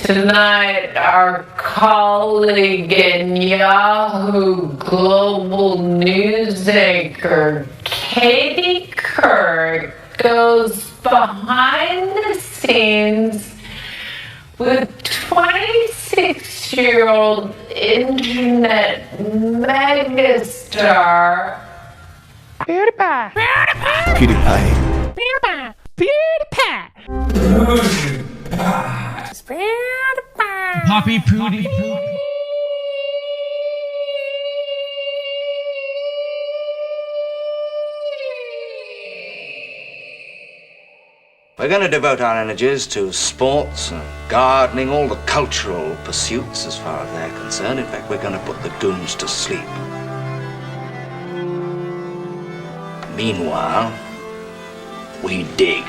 Tonight, our colleague and Yahoo Global News anchor, Katie Kirk, goes behind the scenes with 26-year-old internet megastar PewDiePie. PewDiePie. PewDiePie. PewDiePie. PewDiePie. Poppy PewDiePie. We're going to devote our energies to sports and gardening, all the cultural pursuits as far as they're concerned. In fact, we're going to put the goons to sleep. Meanwhile, we dig.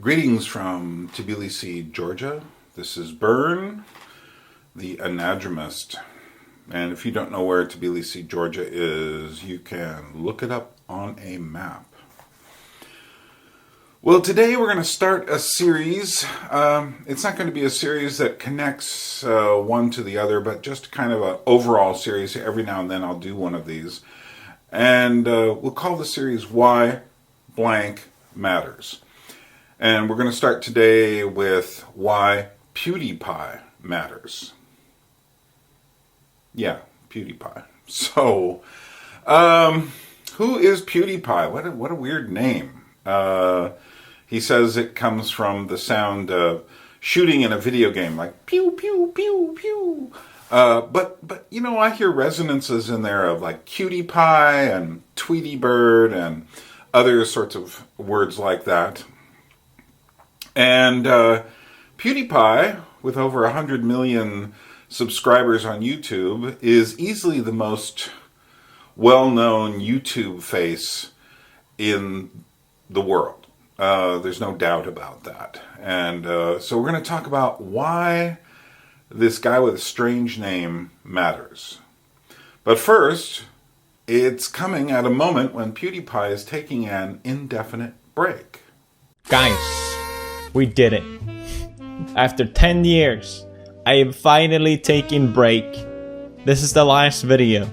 Greetings from Tbilisi, Georgia. This is Byrne, the Anadromist. And if you don't know where Tbilisi, Georgia is, you can look it up on a map. Well, today we're going to start a series. It's not going to be a series that connects one to the other, but just kind of an overall series. Every now and then I'll do one of these. And we'll call the series Why Blank Matters. And we're going to start today with why PewDiePie matters. Yeah, PewDiePie. So, who is PewDiePie? What a weird name. He says it comes from the sound of shooting in a video game, like pew, pew, pew, pew. But you know, I hear resonances in there of like cutie pie and Tweety Bird and other sorts of words like that. And PewDiePie, with over 100 million subscribers on YouTube, is easily the most well-known YouTube face in the world. There's no doubt about that. And so we're going to talk about why this guy with a strange name matters. But first, it's coming at a moment when PewDiePie is taking an indefinite break. Guys, we did it. After 10 years, I am finally taking break. This is the last video.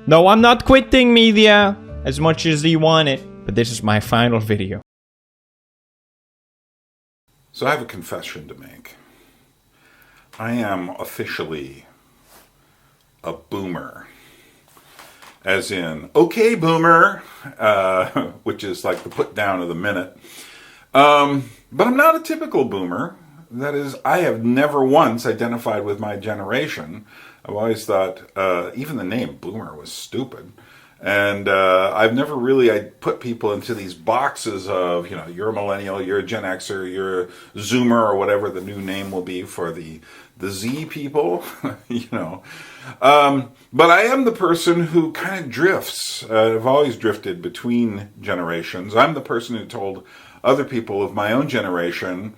No, I'm not quitting media as much as you want it, but this is my final video. So I have a confession to make. I am officially a boomer. As in, okay boomer, which is like the put down of the minute. But I'm not a typical boomer. That is, I have never once identified with my generation. I've always thought, even the name boomer was stupid. And I've never really put people into these boxes of, you know, you're a millennial, you're a Gen Xer, you're a Zoomer, or whatever the new name will be for the Z people, you know. But I am the person who kind of drifts. I've always drifted between generations. I'm the person who told other people of my own generation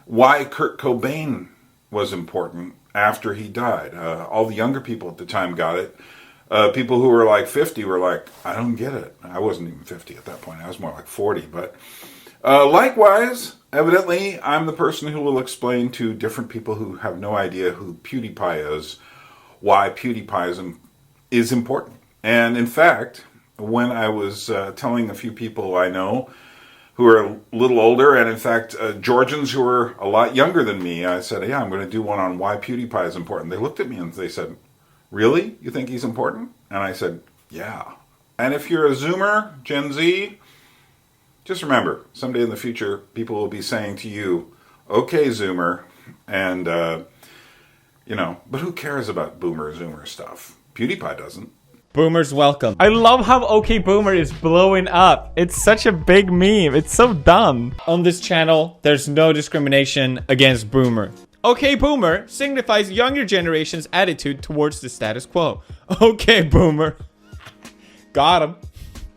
why Kurt Cobain was important after he died. All the younger people at the time got it. People who were like 50 were like, I don't get it. I wasn't even 50 at that point. I was more like 40. But likewise, evidently, I'm the person who will explain to different people who have no idea who PewDiePie is, why PewDiePie is important. And in fact, when I was telling a few people I know who are a little older, and in fact, Georgians who are a lot younger than me, I said, yeah, I'm going to do one on why PewDiePie is important. They looked at me and they said, really? You think he's important? And I said, yeah. And if you're a Zoomer, Gen Z, just remember, someday in the future, people will be saying to you, okay, Zoomer, and, you know, but who cares about Boomer, Zoomer stuff? PewDiePie doesn't. Boomers welcome. I love how OK Boomer is blowing up. It's such a big meme. It's so dumb. On this channel, there's no discrimination against Boomer. OK Boomer signifies younger generation's attitude towards the status quo. OK Boomer. Got him.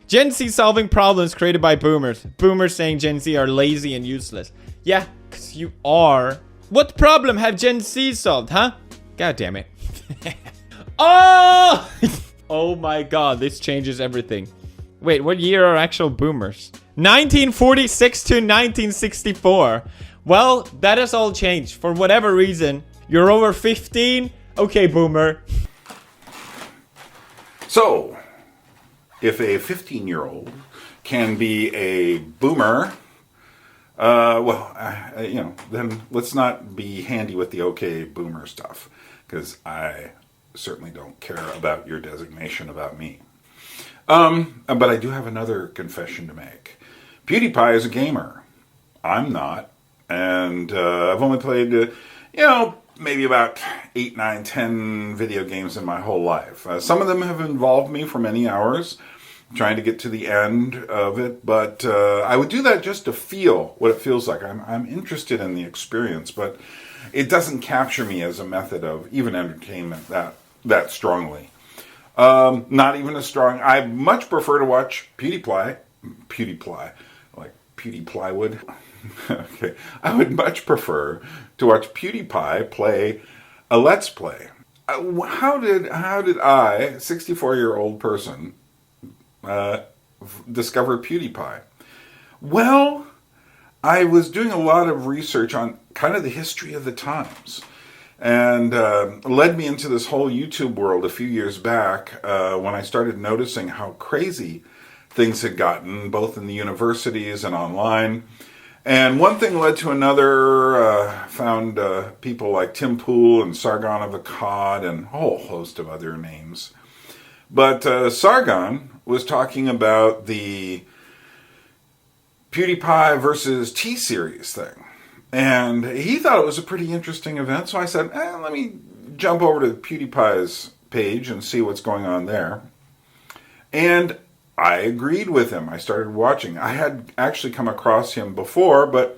Gen Z solving problems created by Boomers. Boomers saying Gen Z are lazy and useless. Yeah, because you are. What problem have Gen Z solved, huh? God damn it. Oh! Oh my god, this changes everything. Wait, what year are actual boomers? 1946 to 1964. Well, that has all changed. For whatever reason, you're over 15? Okay, boomer. So, if a 15-year-old can be a boomer, then let's not be handy with the okay boomer stuff, because I certainly don't care about your designation about me. But I do have another confession to make. PewDiePie is a gamer. I'm not. And I've only played, maybe about 8, 9, 10 video games in my whole life. Some of them have involved me for many hours, trying to get to the end of it. But I would do that just to feel what it feels like. I'm interested in the experience, but it doesn't capture me as a method of even entertainment that strongly. Not even as strong. I much prefer to watch PewDiePie, like PewDiePlywood. Okay, I would much prefer to watch PewDiePie play a Let's Play. How did I, 64-year-old person, discover PewDiePie? Well, I was doing a lot of research on kind of the history of the times, and led me into this whole YouTube world a few years back when I started noticing how crazy things had gotten, both in the universities and online. And one thing led to another. Found people like Tim Pool and Sargon of Akkad and a whole host of other names. But Sargon was talking about the PewDiePie versus T-Series thing. And he thought it was a pretty interesting event. So I said, let me jump over to PewDiePie's page and see what's going on there. And I agreed with him. I started watching. I had actually come across him before, but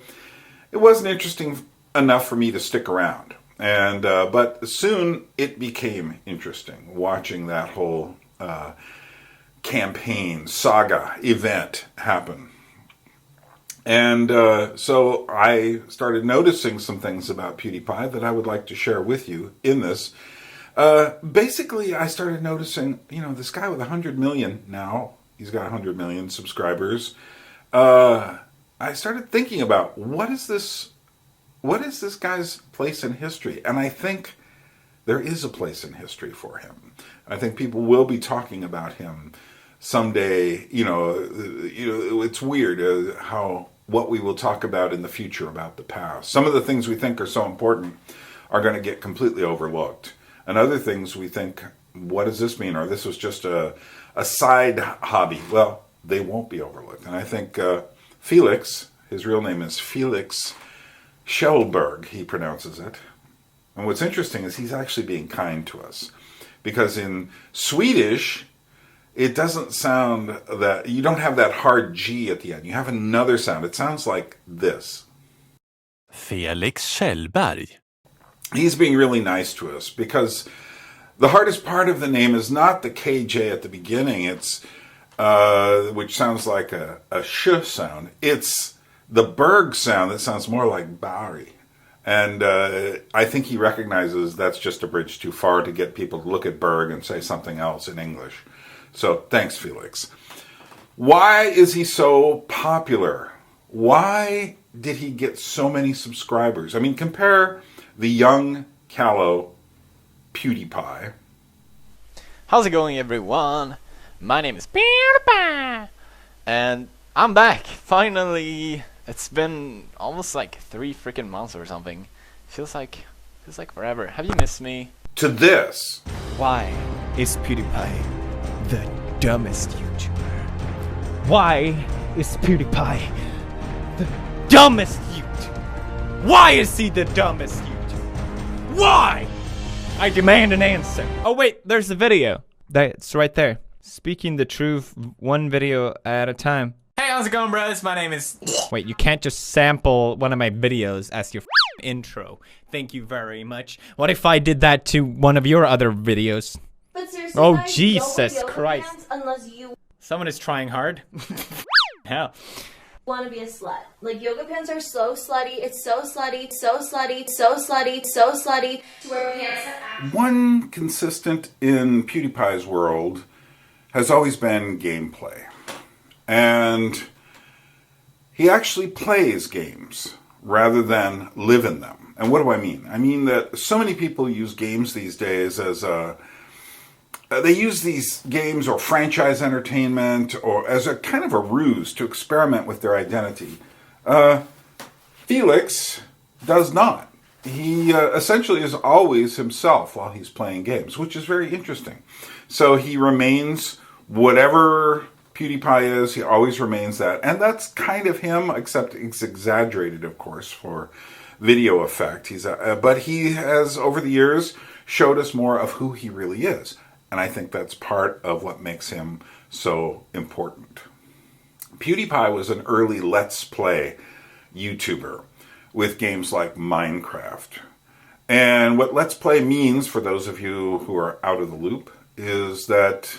it wasn't interesting enough for me to stick around. And but soon it became interesting, watching that whole campaign, saga, event happen. And so I started noticing some things about PewDiePie that I would like to share with you in this. Basically, I started noticing, this guy with 100 million now, he's got 100 million subscribers. I started thinking about what is this guy's place in history? And I think there is a place in history for him. I think people will be talking about him someday. It's weird what we will talk about in the future about the past. Some of the things we think are so important are going to get completely overlooked. And other things we think, what does this mean? Or this was just a side hobby. Well, they won't be overlooked. And I think Felix, his real name is Felix Kjellberg, he pronounces it. And what's interesting is he's actually being kind to us. Because in Swedish, it doesn't sound that, you don't have that hard G at the end. You have another sound. It sounds like this. Felix Kjellberg. He's being really nice to us because the hardest part of the name is not the KJ at the beginning. It's, which sounds like a sh sound. It's the Berg sound that sounds more like Bari. And I think he recognizes that's just a bridge too far to get people to look at Berg and say something else in English. So thanks, Felix. Why is he so popular? Why did he get so many subscribers? I mean, compare the young, callow PewDiePie. How's it going, everyone? My name is PewDiePie, and I'm back. Finally, it's been almost like 3 freaking months or something. Feels like forever. Have you missed me? To this. Why is PewDiePie the dumbest YouTuber? Why is PewDiePie the dumbest YouTuber? Why is he the dumbest YouTuber? Why? I demand an answer. Oh wait, there's the video. That's right there. Speaking the truth, one video at a time. Hey, how's it going, bros? My name is... Wait, you can't just sample one of my videos as your intro. Thank you very much. What if I did that to one of your other videos? But seriously, Oh, guys, Jesus don't Christ. unless you... Someone is trying hard. Hell. want to be a slut. Like, yoga pants are so slutty. It's so slutty, so slutty, so slutty, so slutty. To wear pants that One consistent in PewDiePie's world has always been gameplay. And he actually plays games rather than live in them. And what do I mean? I mean that so many people use games these days as they use these games or franchise entertainment or as a kind of a ruse to experiment with their identity. Felix does not. He essentially is always himself while he's playing games, which is very interesting. So he remains whatever PewDiePie is, he always remains that. And that's kind of him, except it's exaggerated, of course, for video effect. But he has, over the years, showed us more of who he really is. And I think that's part of what makes him so important. PewDiePie was an early Let's Play YouTuber with games like Minecraft. And what Let's Play means, for those of you who are out of the loop, is that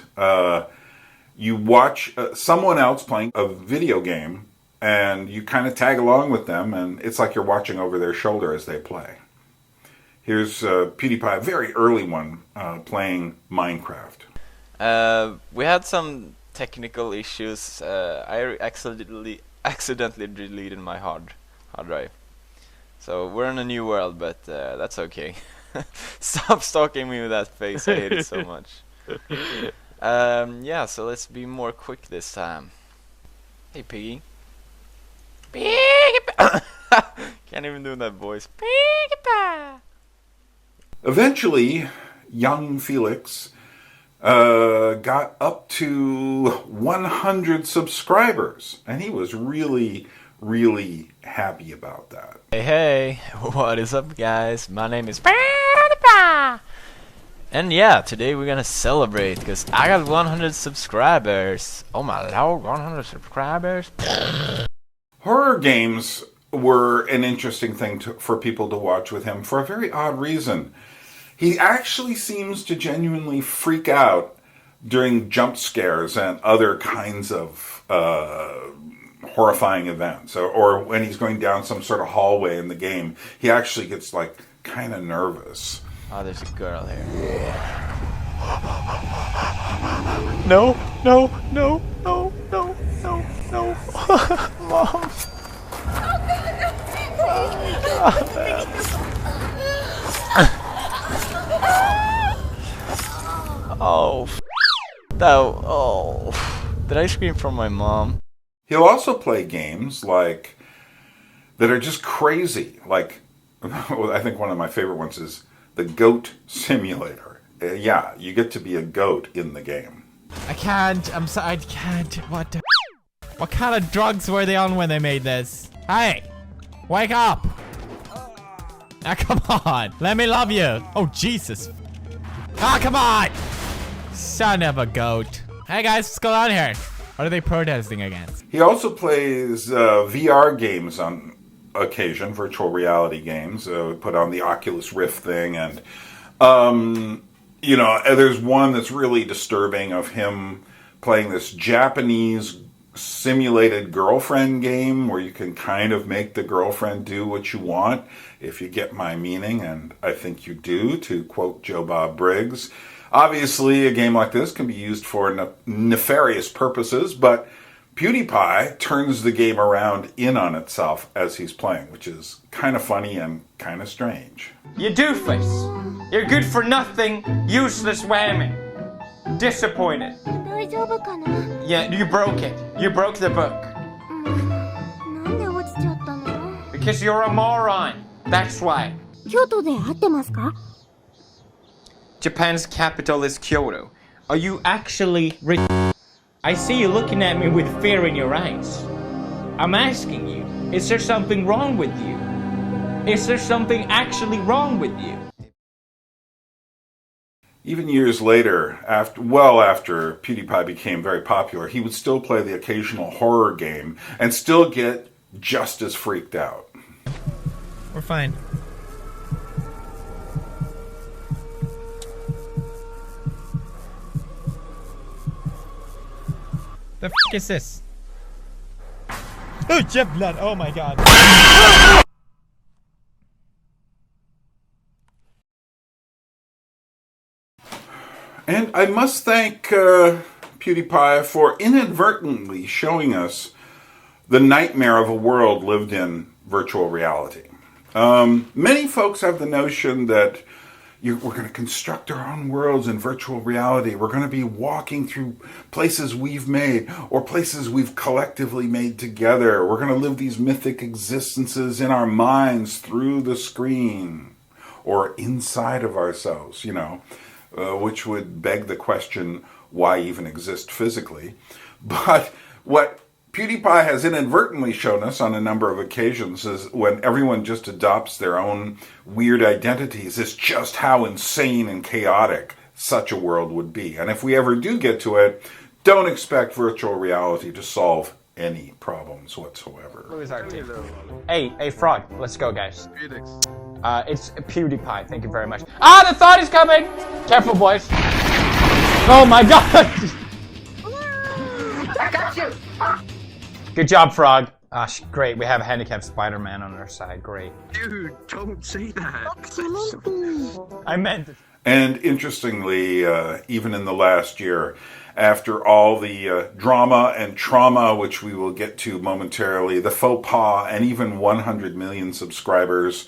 you watch someone else playing a video game and you kind of tag along with them, and it's like you're watching over their shoulder as they play. Here's PewDiePie, a very early one, playing Minecraft. We had some technical issues. I accidentally deleted my hard drive. So we're in a new world, but that's okay. Stop stalking me with that face. I hate it so much. Yeah, so let's be more quick this time. Hey, Piggy. Piggy. Can't even do that voice. Piggy. Eventually, young Felix got up to 100 subscribers, and he was really, really happy about that. Hey, what is up, guys? My name is PewDiePie, and yeah, today we're gonna celebrate because I got 100 subscribers. Oh my lord, 100 subscribers! Horror games were an interesting thing for people to watch with him for a very odd reason. He actually seems to genuinely freak out during jump scares and other kinds of horrifying events. Or when he's going down some sort of hallway in the game, he actually gets like kind of nervous. Oh, there's a girl here. No. Mom. Oh, no. Oh, did I scream from my mom? He'll also play games that are just crazy. Like, I think one of my favorite ones is the Goat Simulator. Yeah, you get to be a goat in the game. I can't. I'm sorry. I can't. What kind of drugs were they on when they made this? Hey, wake up! Ah, come on. Let me love you. Oh, Jesus. Ah, come on. Son of a goat. Hey, guys, what's going on here? What are they protesting against? He also plays VR games on occasion, virtual reality games. Put on the Oculus Rift thing, and there's one that's really disturbing of him playing this Japanese simulated girlfriend game where you can kind of make the girlfriend do what you want, if you get my meaning, and I think you do, to quote Joe Bob Briggs. Obviously, a game like this can be used for nefarious purposes, but PewDiePie turns the game around in on itself as he's playing, which is kind of funny and kind of strange. You doofus! You're good for nothing, useless whammy. Disappointed. Yeah, you broke it. You broke the book. Because you're a moron. That's why. Japan's capital is Kyoto. Are you actually I see you looking at me with fear in your eyes. I'm asking you, is there something wrong with you? Is there something actually wrong with you? Even years later, after PewDiePie became very popular, he would still play the occasional horror game and still get just as freaked out. We're fine. The f*** is this? Oh, jet blood. Oh my god. And I must thank PewDiePie for inadvertently showing us the nightmare of a world lived in virtual reality. Many folks have the notion that we're going to construct our own worlds in virtual reality. We're going to be walking through places we've made or places we've collectively made together. We're going to live these mythic existences in our minds through the screen or inside of ourselves, you know, which would beg the question, why even exist physically? But what PewDiePie has inadvertently shown us on a number of occasions is when everyone just adopts their own weird identities, is just how insane and chaotic such a world would be. And if we ever do get to it, don't expect virtual reality to solve any problems whatsoever. Who is our team? Hey, Frog, let's go, guys. Felix. It's PewDiePie, thank you very much. Ah, the thought is coming! Careful, boys. Oh my god! I got you. Good job, Frog. Ah, great, we have a handicapped Spider-Man on our side, great. Dude, don't say that. I meant... And interestingly, even in the last year, after all the drama and trauma, which we will get to momentarily, the faux pas, and even 100 million subscribers,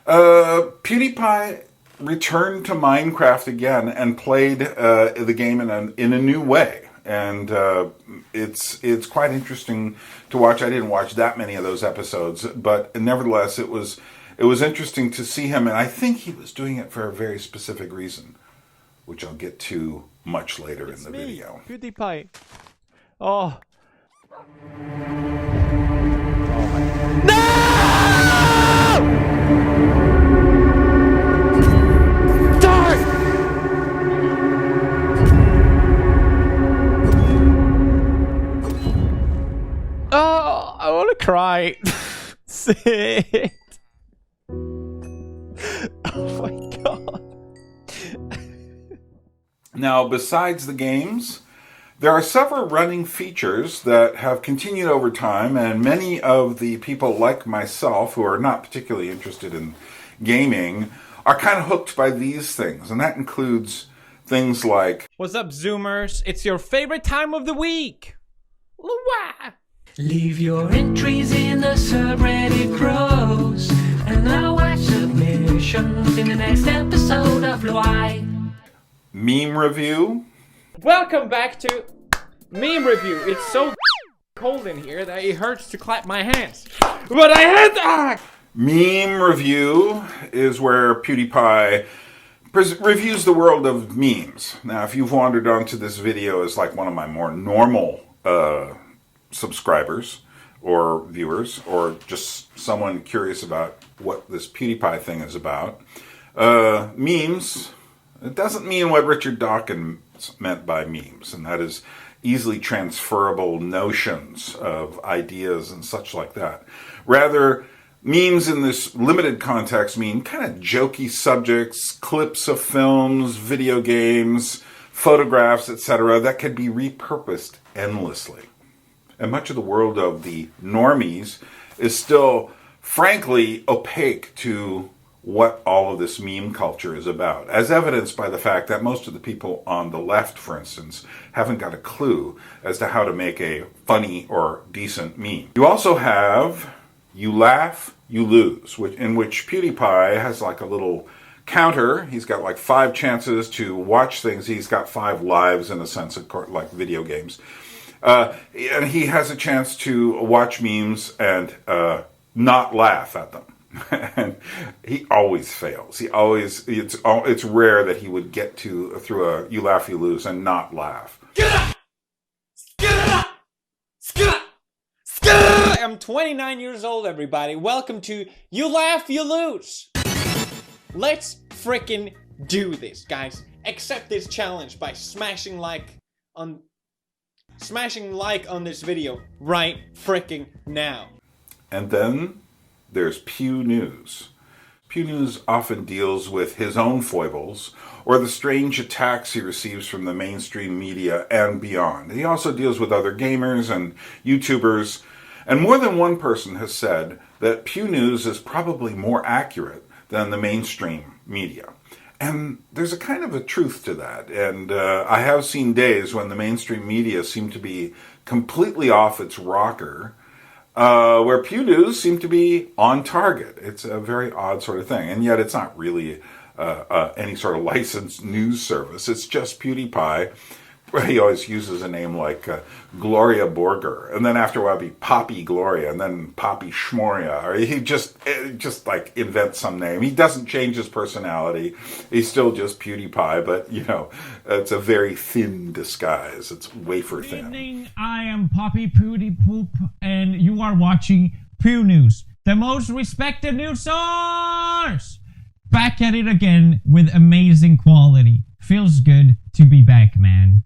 PewDiePie returned to Minecraft again and played the game in a new way. And it's quite interesting to watch. I didn't watch that many of those episodes, but nevertheless, it was interesting to see him, and I think he was doing it for a very specific reason, which I'll get to much later in the video. PewDiePie. Oh. Oh, I want to cry. Sit. Oh my god. Now, besides the games, there are several running features that have continued over time, and many of the people like myself who are not particularly interested in gaming are kind of hooked by these things, and that includes things like... What's up, Zoomers? It's your favorite time of the week. Lua. Leave your entries in the subreddit pros, and I'll watch submissions in the next episode of Luai. Meme review. Welcome back to Meme Review. It's so cold in here that it hurts to clap my hands. But I had that! Meme review is where PewDiePie reviews the world of memes. Now, if you've wandered onto this video as like one of my more normal subscribers or viewers, or just someone curious about what this PewDiePie thing is about, memes, it doesn't mean what Richard Dawkins meant by memes, and that is easily transferable notions of ideas and such like that. Rather, memes in this limited context mean kind of jokey subjects, clips of films, video games, photographs, etc. that could be repurposed endlessly. And much of the world of the normies is still, frankly, opaque to what all of this meme culture is about, as evidenced by the fact that most of the people on the left, for instance, haven't got a clue as to how to make a funny or decent meme. You also have You Laugh, You Lose, in which PewDiePie has like a little counter. He's got like 5 chances to watch things. He's got 5 lives in a sense, of course, like video games. And he has a chance to watch memes and not laugh at them. And he always fails. It's rare that he would get through a You Laugh, You Lose and not laugh. I'm 29 years old, everybody. Welcome to You Laugh, You Lose. Let's frickin' do this, guys. Accept this challenge by smashing like on this video right frickin' now. And then there's Pew News. Pew News often deals with his own foibles or the strange attacks he receives from the mainstream media and beyond. He also deals with other gamers and YouTubers, And more than one person has said that Pew News is probably more accurate than the mainstream media. And there's a kind of a truth to that. And I have seen days when the mainstream media seem to be completely off its rocker, where Pew News seem to be on target. It's a very odd sort of thing. And yet it's not really any sort of licensed news service. It's just PewDiePie. He always uses a name like Gloria Borger, and then after a while be Poppy Gloria, and then Poppy Schmoria, or he just like invents some name. He doesn't change his personality. He's still just PewDiePie, but you know, it's a very thin disguise. It's wafer thin. Good evening, I am Poppy PewDiePoop, and you are watching Pew News, the most respected news source. Back at it again with amazing quality. Feels good to be back, man.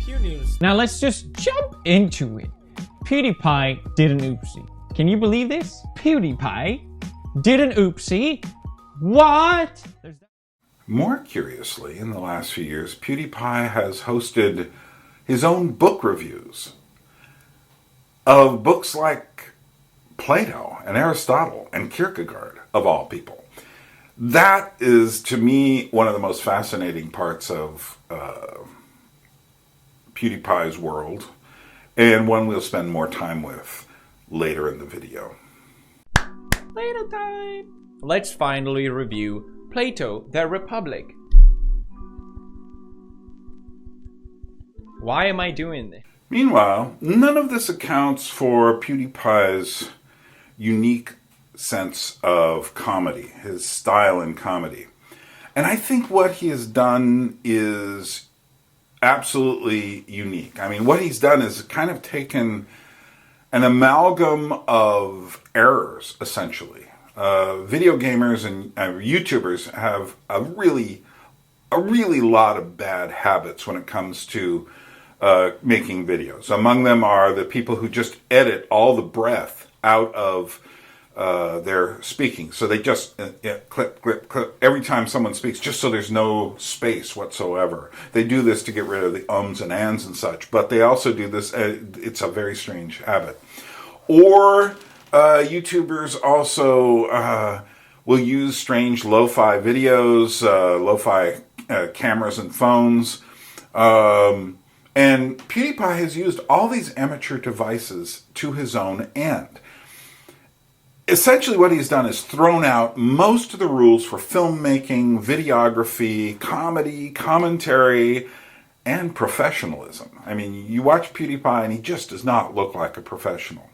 Pew News. Now let's just jump into it. PewDiePie did an oopsie. Can you believe this? PewDiePie did an oopsie. What? More curiously, in the last few years, PewDiePie has hosted his own book reviews of books like Plato and Aristotle and Kierkegaard, of all people. That is, to me, one of the most fascinating parts of PewDiePie's world, and one we'll spend more time with later in the video. Later time. Let's finally review Plato, the Republic. Why am I doing this? Meanwhile, none of this accounts for PewDiePie's unique sense of comedy, his style in comedy. And I think what he has done is absolutely unique. I mean, what he's done is kind of taken an amalgam of errors, essentially. Video gamers and YouTubers have a really lot of bad habits when it comes to making videos. Among them are the people who just edit all the breath out of their speaking. So they just clip, clip, clip every time someone speaks, just so there's no space whatsoever. They do this to get rid of the ums and ands and such, but they also do this, it's a very strange habit. Or YouTubers also will use strange lo-fi videos, lo-fi cameras and phones, and PewDiePie has used all these amateur devices to his own end. Essentially what he's done is thrown out most of the rules for filmmaking, videography, comedy, commentary, and professionalism. I mean, you watch PewDiePie and he just does not look like a professional.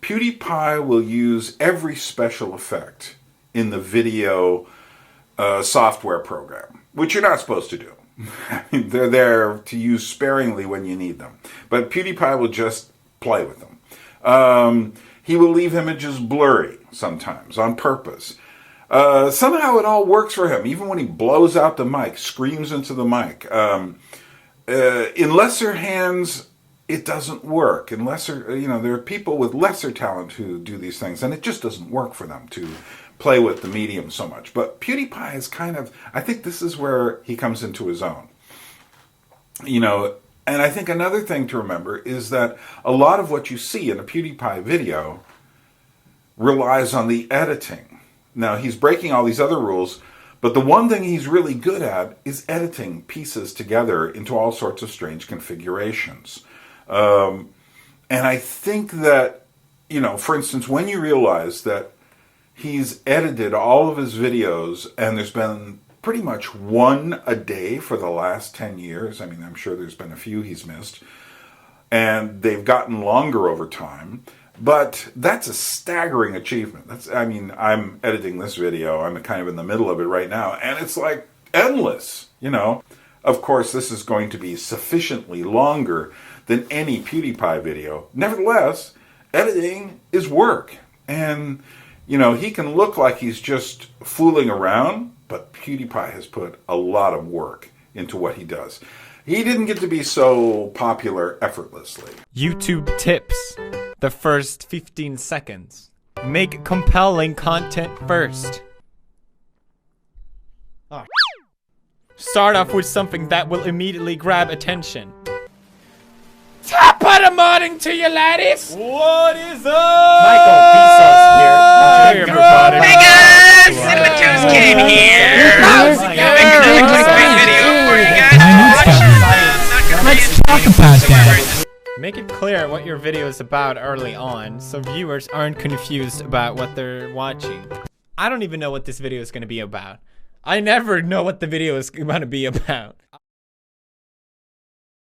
PewDiePie will use every special effect in the video software program, which you're not supposed to do. I mean, they're there to use sparingly when you need them. But PewDiePie will just play with them. He will leave images blurry sometimes on purpose. Somehow it all works for him, even when he blows out the mic, screams into the mic. In lesser hands, it doesn't work. In lesser, there are people with lesser talent who do these things, and it just doesn't work for them to play with the medium so much. But PewDiePie is kind of, I think this is where he comes into his own. And I think another thing to remember is that a lot of what you see in a PewDiePie video relies on the editing. Now, he's breaking all these other rules, but the one thing he's really good at is editing pieces together into all sorts of strange configurations. And I think that, for instance, when you realize that he's edited all of his videos, and there's been pretty much one a day for the last 10 years. I mean, I'm sure there's been a few he's missed. And they've gotten longer over time. But that's a staggering achievement. I'm editing this video. I'm kind of in the middle of it right now. And it's like endless, Of course, this is going to be sufficiently longer than any PewDiePie video. Nevertheless, editing is work. And he can look like he's just fooling around, but PewDiePie has put a lot of work into what he does. He didn't get to be so popular effortlessly. YouTube tips. The first 15 seconds. Make compelling content first. Oh. Start off with something that will immediately grab attention. Top of the morning to you, laddies. What is up? Michael Bezos here. Hey, everybody. Hey guys, Silvertoes Kid here. How's it going? Another clickbait video for you guys to watch. Let's talk about that. Make it clear what your video is about early on, so viewers aren't confused about what they're watching. I don't even know what this video is going to be about. I never know what the video is going to be about.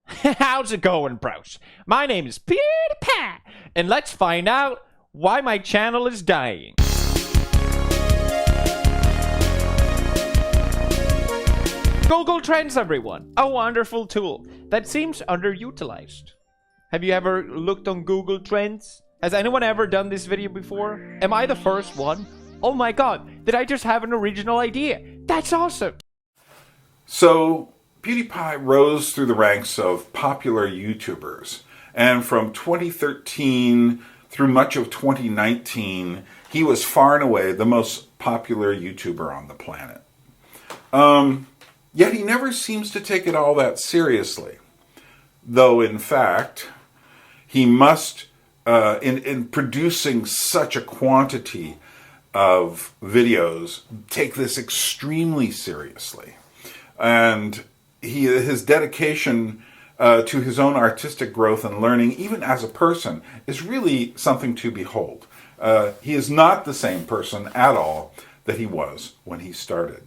How's it going, bros? My name is PewDiePie, and let's find out why my channel is dying. Google Trends, everyone. A wonderful tool that seems underutilized. Have you ever looked on Google Trends? Has anyone ever done this video before? Am I the first one? Oh my god, did I just have an original idea? That's awesome! So, PewDiePie rose through the ranks of popular YouTubers, and from 2013 through much of 2019, he was far and away the most popular YouTuber on the planet. Yet he never seems to take it all that seriously. Though, in fact, he must, in producing such a quantity of videos, take this extremely seriously. And his dedication to his own artistic growth and learning, even as a person, is really something to behold. He is not the same person at all that he was when he started.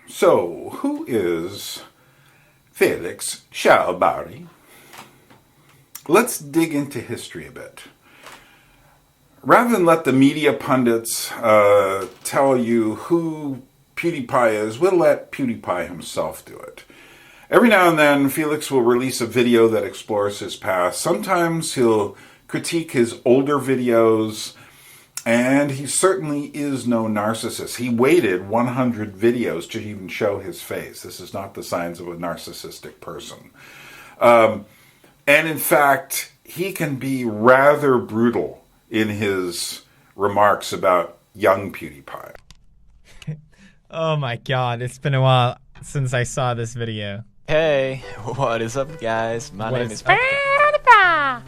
So, who is Felix Kjellberg? Let's dig into history a bit. Rather than let the media pundits tell you who PewDiePie is, we'll let PewDiePie himself do it. Every now and then, Felix will release a video that explores his past. Sometimes he'll critique his older videos, and he certainly is no narcissist. He waited 100 videos to even show his face. This is not the signs of a narcissistic person. And in fact, he can be rather brutal in his remarks about young PewDiePie. Oh my god, it's been a while since I saw this video. Hey, what is up, guys? My name is PewDiePie.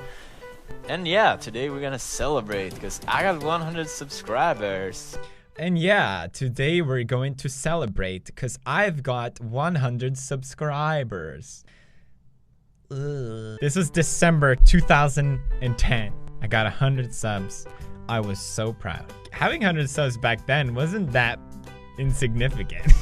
And yeah, today we're gonna celebrate because I got 100 subscribers. And yeah, today we're going to celebrate because I've got 100 subscribers. Ugh. This was December 2010. I got 100 subs. I was so proud. Having 100 subs back then wasn't that insignificant.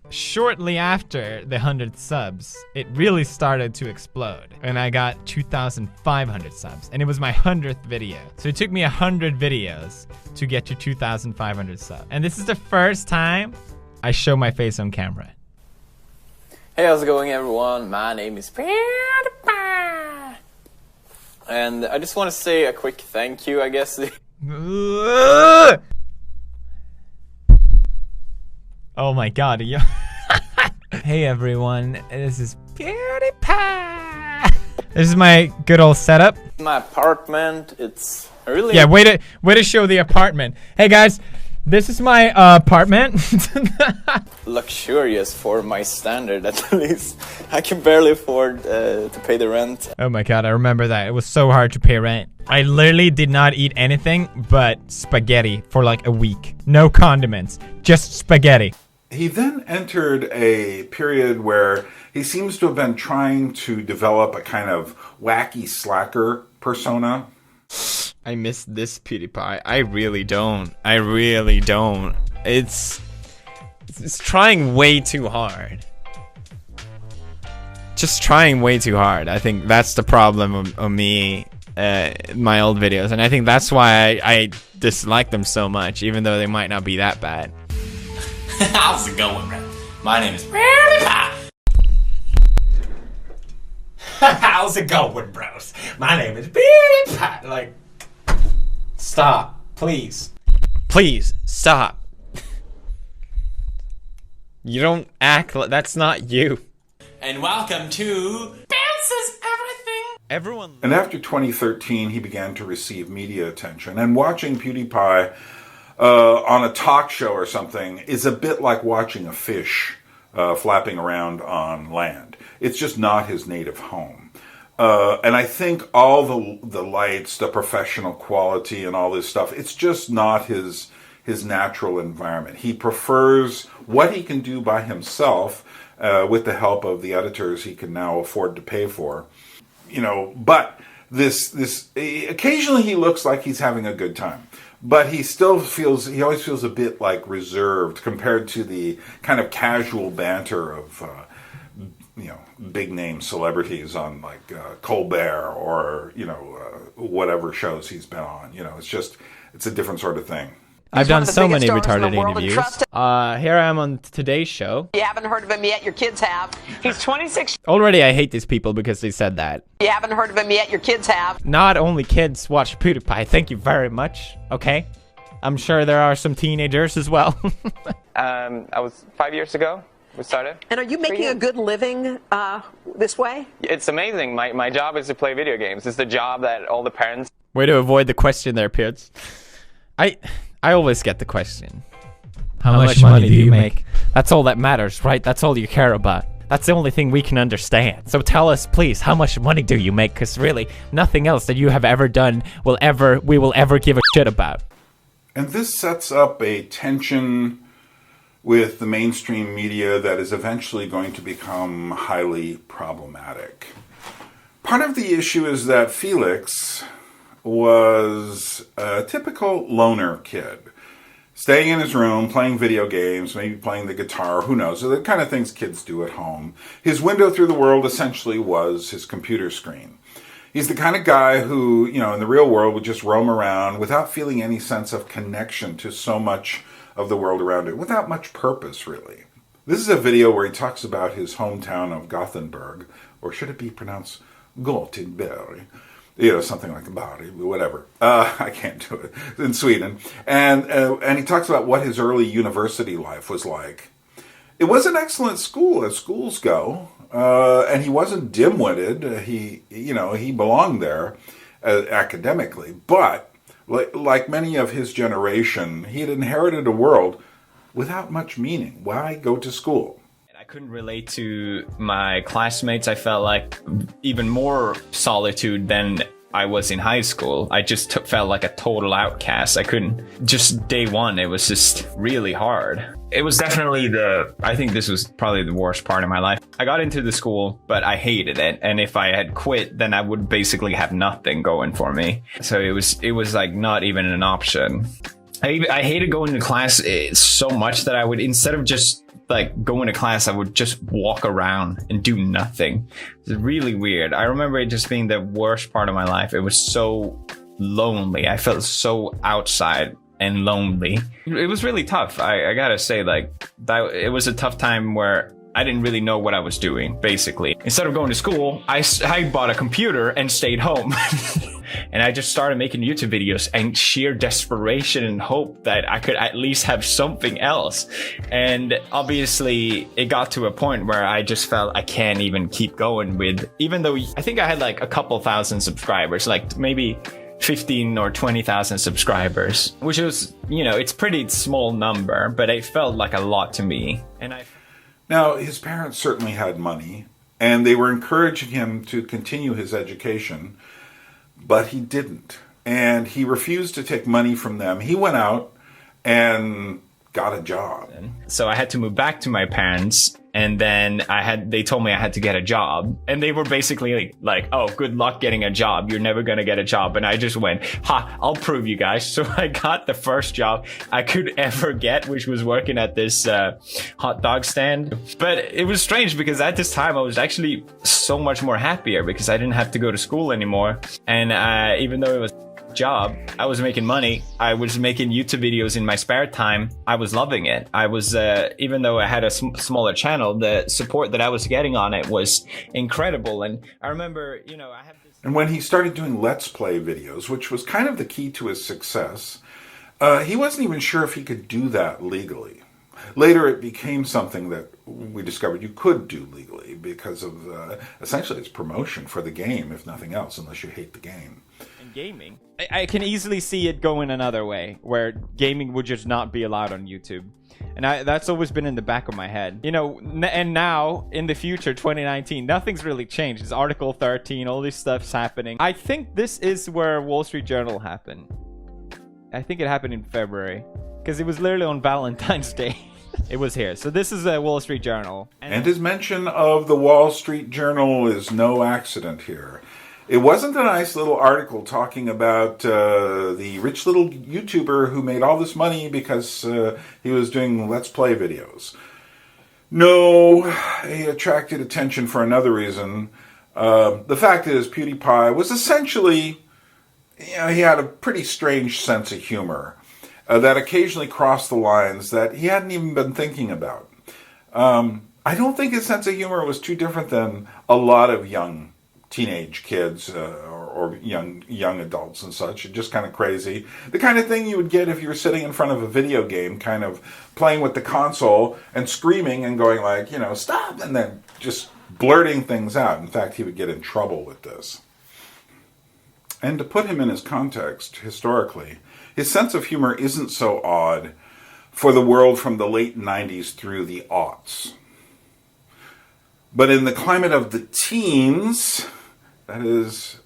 Shortly after the 100 subs, it really started to explode. And I got 2,500 subs. And it was my 100th video. So it took me 100 videos to get to 2,500 subs. And this is the first time I show my face on camera. Hey, how's it going, everyone? My name is PewDiePie. And I just want to say a quick thank you, I guess. Oh my god. Hey everyone, this is PewDiePie. This is my good old setup. My apartment, it's really... Yeah, way to show the apartment. Hey guys, this is my apartment. luxurious for my standard, at least. I can barely afford to pay the rent. Oh my god, I remember that. It was so hard to pay rent. I literally did not eat anything but spaghetti for like a week. No condiments, just spaghetti. He then entered a period where he seems to have been trying to develop a kind of wacky slacker persona. I miss this PewDiePie. I really don't. I really don't. It's trying way too hard. Just trying way too hard. I think that's the problem of me, my old videos. And I think that's why I dislike them so much, even though they might not be that bad. How's it going, man? My name is PewDiePie. How's it going, bros? My name is PewDiePie. Like, stop, please. Please, stop. You don't act like that's not you. And welcome to Bounces Everything. And after 2013, he began to receive media attention. And watching PewDiePie on a talk show or something is a bit like watching a fish flapping around on land. It's just not his native home. And I think all the lights, the professional quality and all this stuff, it's just not his natural environment. He prefers what he can do by himself with the help of the editors he can now afford to pay for. But this occasionally he looks like he's having a good time. But he always feels a bit like reserved compared to the kind of casual banter of, big name celebrities on like Colbert or, whatever shows he's been on. It's a different sort of thing. I've done so many retarded interviews. Here I am on today's show. You haven't heard of him yet, your kids have. He's 26. Already I hate these people because they said that. You haven't heard of him yet, your kids have. Not only kids watch PewDiePie, thank you very much, okay? I'm sure there are some teenagers as well. I was 5 years ago, we started. And are you making a good living this way? It's amazing. My job is to play video games. It's the job that all the parents... Way to avoid the question there, Piers. I always get the question. How much money do you make? That's all that matters, right? That's all you care about. That's the only thing we can understand. So tell us, please, how much money do you make? Because really, nothing else that you have ever done we will ever give a shit about. And this sets up a tension with the mainstream media that is eventually going to become highly problematic. Part of the issue is that Felix was a typical loner kid, staying in his room, playing video games, maybe playing the guitar, who knows, the kind of things kids do at home. His window through the world essentially was his computer screen. He's the kind of guy who, in the real world would just roam around without feeling any sense of connection to so much of the world around it, without much purpose, really. This is a video where he talks about his hometown of Gothenburg, or should it be pronounced Gothenburg? Something like Bari, whatever. I can't do it. In Sweden. And he talks about what his early university life was like. It was an excellent school, as schools go. And he wasn't dim-witted. He belonged there academically. But, like many of his generation, he had inherited a world without much meaning. Why go to school? I couldn't relate to my classmates. I felt like even more solitude than I was in high school. I just felt like a total outcast. I couldn't, just day one, it was just really hard. It was definitely I think this was probably the worst part of my life. I got into the school, but I hated it. And if I had quit, then I would basically have nothing going for me. So it was like not even an option. I hated going to class so much that I would, instead of just like going to class, I would just walk around and do nothing. It's really weird. I remember it just being the worst part of my life. It was so lonely. I felt so outside and lonely. It was really tough. I gotta say, it was a tough time where I didn't really know what I was doing, basically. Instead of going to school, I bought a computer and stayed home. And I just started making YouTube videos and sheer desperation and hope that I could at least have something else. And obviously it got to a point where I just felt I can't even keep going with, even though I think I had like a couple thousand subscribers, like maybe 15 or 20,000 subscribers, which was, it's pretty small number, but it felt like a lot to me. Now, his parents certainly had money, and they were encouraging him to continue his education, but he didn't. And he refused to take money from them. He went out and got a job. So I had to move back to my parents, and then they told me I had to get a job, and they were basically like, oh, good luck getting a job. You're never gonna get a job. And I just went, I'll prove you guys. So I got the first job I could ever get, which was working at this hot dog stand. But it was strange because at this time I was actually so much more happier because I didn't have to go to school anymore. And even though it was job, I was making money. I was making YouTube videos in my spare time. I was loving it. I was, even though I had a smaller channel, the support that I was getting on it was incredible. And I remember, I had this. And when he started doing Let's Play videos, which was kind of the key to his success, he wasn't even sure if he could do that legally. Later, it became something that we discovered you could do legally because of essentially its promotion for the game, if nothing else, unless you hate the game. in gaming. I can easily see it going another way, where gaming would just not be allowed on YouTube. And that's always been in the back of my head. You know, and now, in the future, 2019, nothing's really changed. It's Article 13, all this stuff's happening. I think this is where Wall Street Journal happened. I think it happened in February. Because it was literally on Valentine's Day. It was here. So this is a Wall Street Journal. And his mention of the Wall Street Journal is no accident here. It wasn't a nice little article talking about the rich little YouTuber who made all this money because he was doing Let's Play videos. No, he attracted attention for another reason. The fact is, PewDiePie was essentially, he had a pretty strange sense of humor that occasionally crossed the lines that he hadn't even been thinking about. I don't think his sense of humor was too different than a lot of young teenage kids or young adults and such. Just kind of crazy. The kind of thing you would get if you were sitting in front of a video game, kind of playing with the console and screaming and going like, stop, and then just blurting things out. In fact, he would get in trouble with this. And to put him in his context, historically, his sense of humor isn't so odd for the world from the late 90s through the aughts. But in the climate of the teens, that is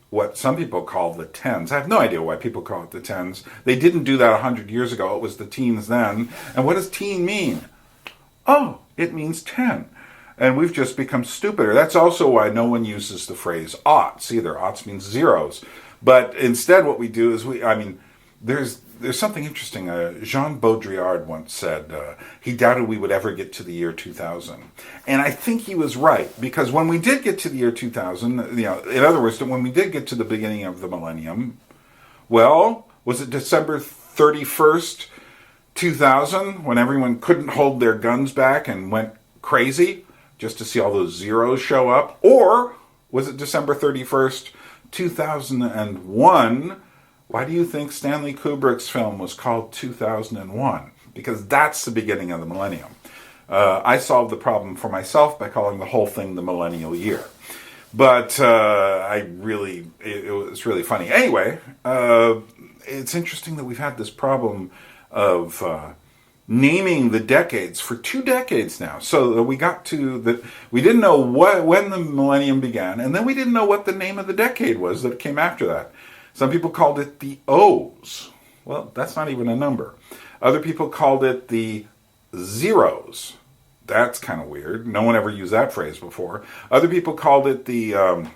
what some people call the tens. I have no idea why people call it the tens. They didn't do that 100 years ago. It was the teens then. And what does teen mean? Oh, it means 10. And we've just become stupider. That's also why no one uses the phrase aughts either. Aughts means zeros. But instead what we do is there's something interesting. Jean Baudrillard once said he doubted we would ever get to the year 2000. And I think he was right, because when we did get to the year 2000, in other words, when we did get to the beginning of the millennium, well, was it December 31st, 2000, when everyone couldn't hold their guns back and went crazy just to see all those zeros show up? Or was it December 31st, 2001, why do you think Stanley Kubrick's film was called 2001? Because that's the beginning of the millennium. I solved the problem for myself by calling the whole thing the millennial year. But it was really funny. Anyway, it's interesting that we've had this problem of naming the decades for 2 decades now. So we got to that we didn't know when the millennium began, and then we didn't know what the name of the decade was that came after that. Some people called it the O's. Well, that's not even a number. Other people called it the zeros. That's kind of weird. No one ever used that phrase before. Other people called it the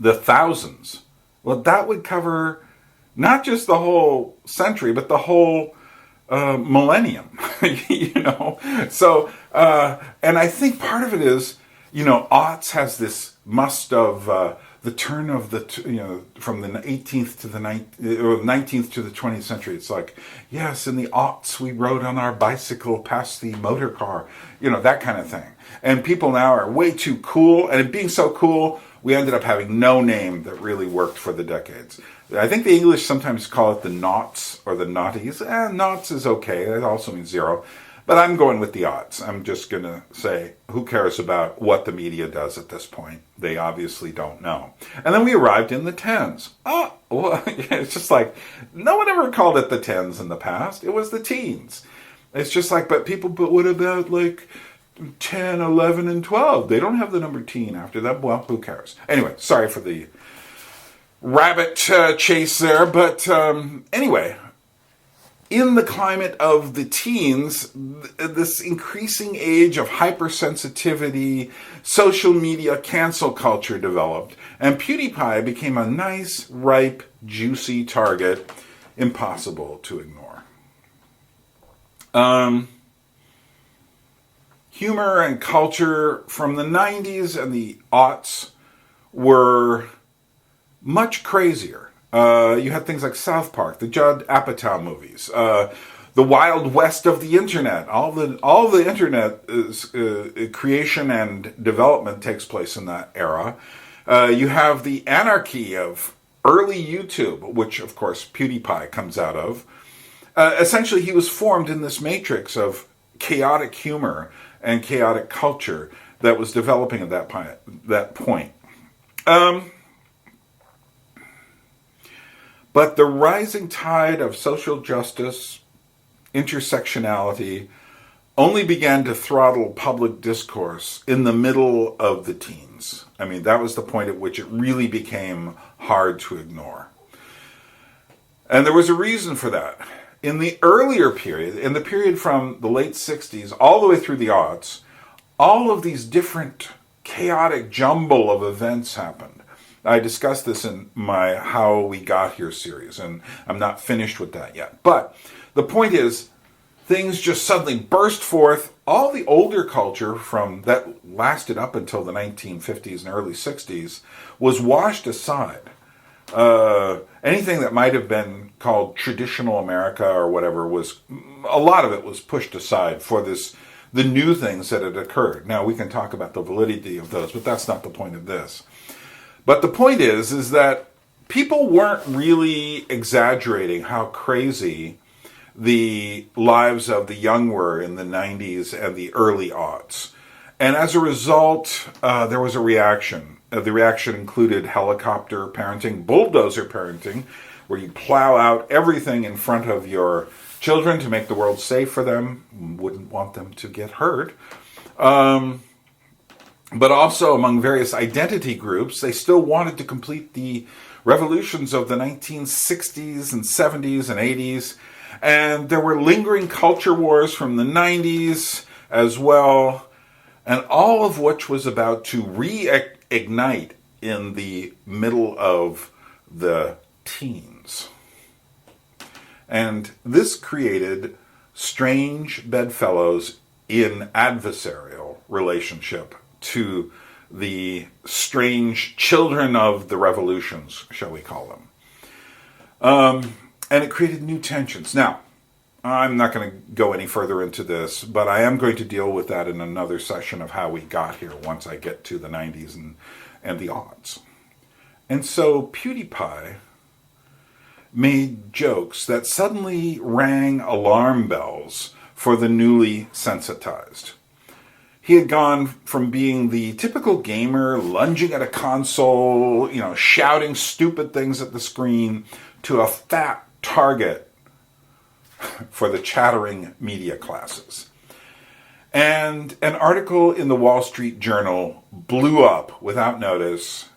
thousands. Well, that would cover not just the whole century, but the whole millennium. So, and I think part of it is, aughts has this must of the turn of from the 18th to the 19th to the 20th century. It's like, yes, in the aughts we rode on our bicycle past the motor car, that kind of thing. And people now are way too cool, and it being so cool, we ended up having no name that really worked for the decades. I think the English sometimes call it the noughts or the noughties. Noughts is okay, that also means zero. But I'm going with the odds. I'm just going to say, who cares about what the media does at this point? They obviously don't know. And then we arrived in the tens. Oh, well, it's just like, no one ever called it the tens in the past. It was the teens. It's just like, but what about like 10, 11, and 12? They don't have the number teen after that. Well, who cares? Anyway, sorry for the rabbit chase there. But anyway, in the climate of the teens, this increasing age of hypersensitivity, social media cancel culture developed, and PewDiePie became a nice, ripe, juicy target, impossible to ignore. Humor and culture from the 90s and the aughts were much crazier. You had things like South Park, the Judd Apatow movies, the Wild West of the internet. All the internet creation and development takes place in that era. You have the anarchy of early YouTube, which of course PewDiePie comes out of. Essentially, he was formed in this matrix of chaotic humor and chaotic culture that was developing at that point. But the rising tide of social justice, intersectionality, only began to throttle public discourse in the middle of the teens. I mean, that was the point at which it really became hard to ignore. And there was a reason for that. In the earlier period, in the period from the late 60s all the way through the aughts, all of these different chaotic jumble of events happened. I discussed this in my How We Got Here series, and I'm not finished with that yet. But the point is, things just suddenly burst forth. All the older culture from that lasted up until the 1950s and early 60s was washed aside. Anything that might have been called traditional America or whatever a lot of it was pushed aside for the new things that had occurred. Now we can talk about the validity of those, but that's not the point of this. But the point is that people weren't really exaggerating how crazy the lives of the young were in the 90s and the early aughts. And as a result, there was a reaction. The reaction included helicopter parenting, bulldozer parenting, where you plow out everything in front of your children to make the world safe for them. Wouldn't want them to get hurt. But also among various identity groups, they still wanted to complete the revolutions of the 1960s and 70s and 80s. And there were lingering culture wars from the 90s as well, and all of which was about to reignite in the middle of the teens. And this created strange bedfellows in adversarial relationship to the strange children of the revolutions, shall we call them. And it created new tensions. Now, I'm not going to go any further into this, but I am going to deal with that in another session of how we got here once I get to the 90s and the aughts. And so PewDiePie made jokes that suddenly rang alarm bells for the newly sensitized. He had gone from being the typical gamer, lunging at a console, shouting stupid things at the screen, to a fat target for the chattering media classes. And an article in the Wall Street Journal blew up without notice,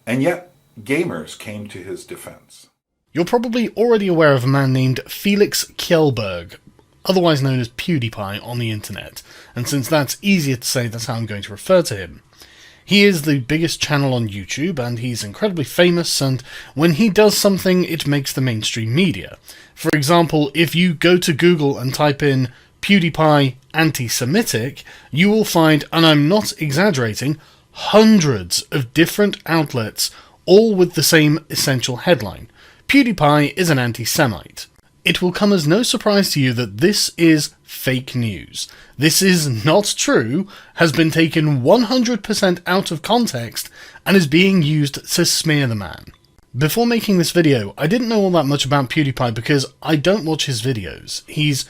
and yet gamers came to his defense. You're probably already aware of a man named Felix Kjellberg, otherwise known as PewDiePie on the internet, and since that's easier to say, that's how I'm going to refer to him. He is the biggest channel on YouTube, and he's incredibly famous, and when he does something, it makes the mainstream media. For example, if you go to Google and type in PewDiePie anti-Semitic, you will find, and I'm not exaggerating, hundreds of different outlets, all with the same essential headline: PewDiePie is an anti-Semite. It will come as no surprise to you that this is fake news. This is not true, has been taken 100% out of context, and is being used to smear the man. Before making this video, I didn't know all that much about PewDiePie because I don't watch his videos. He's,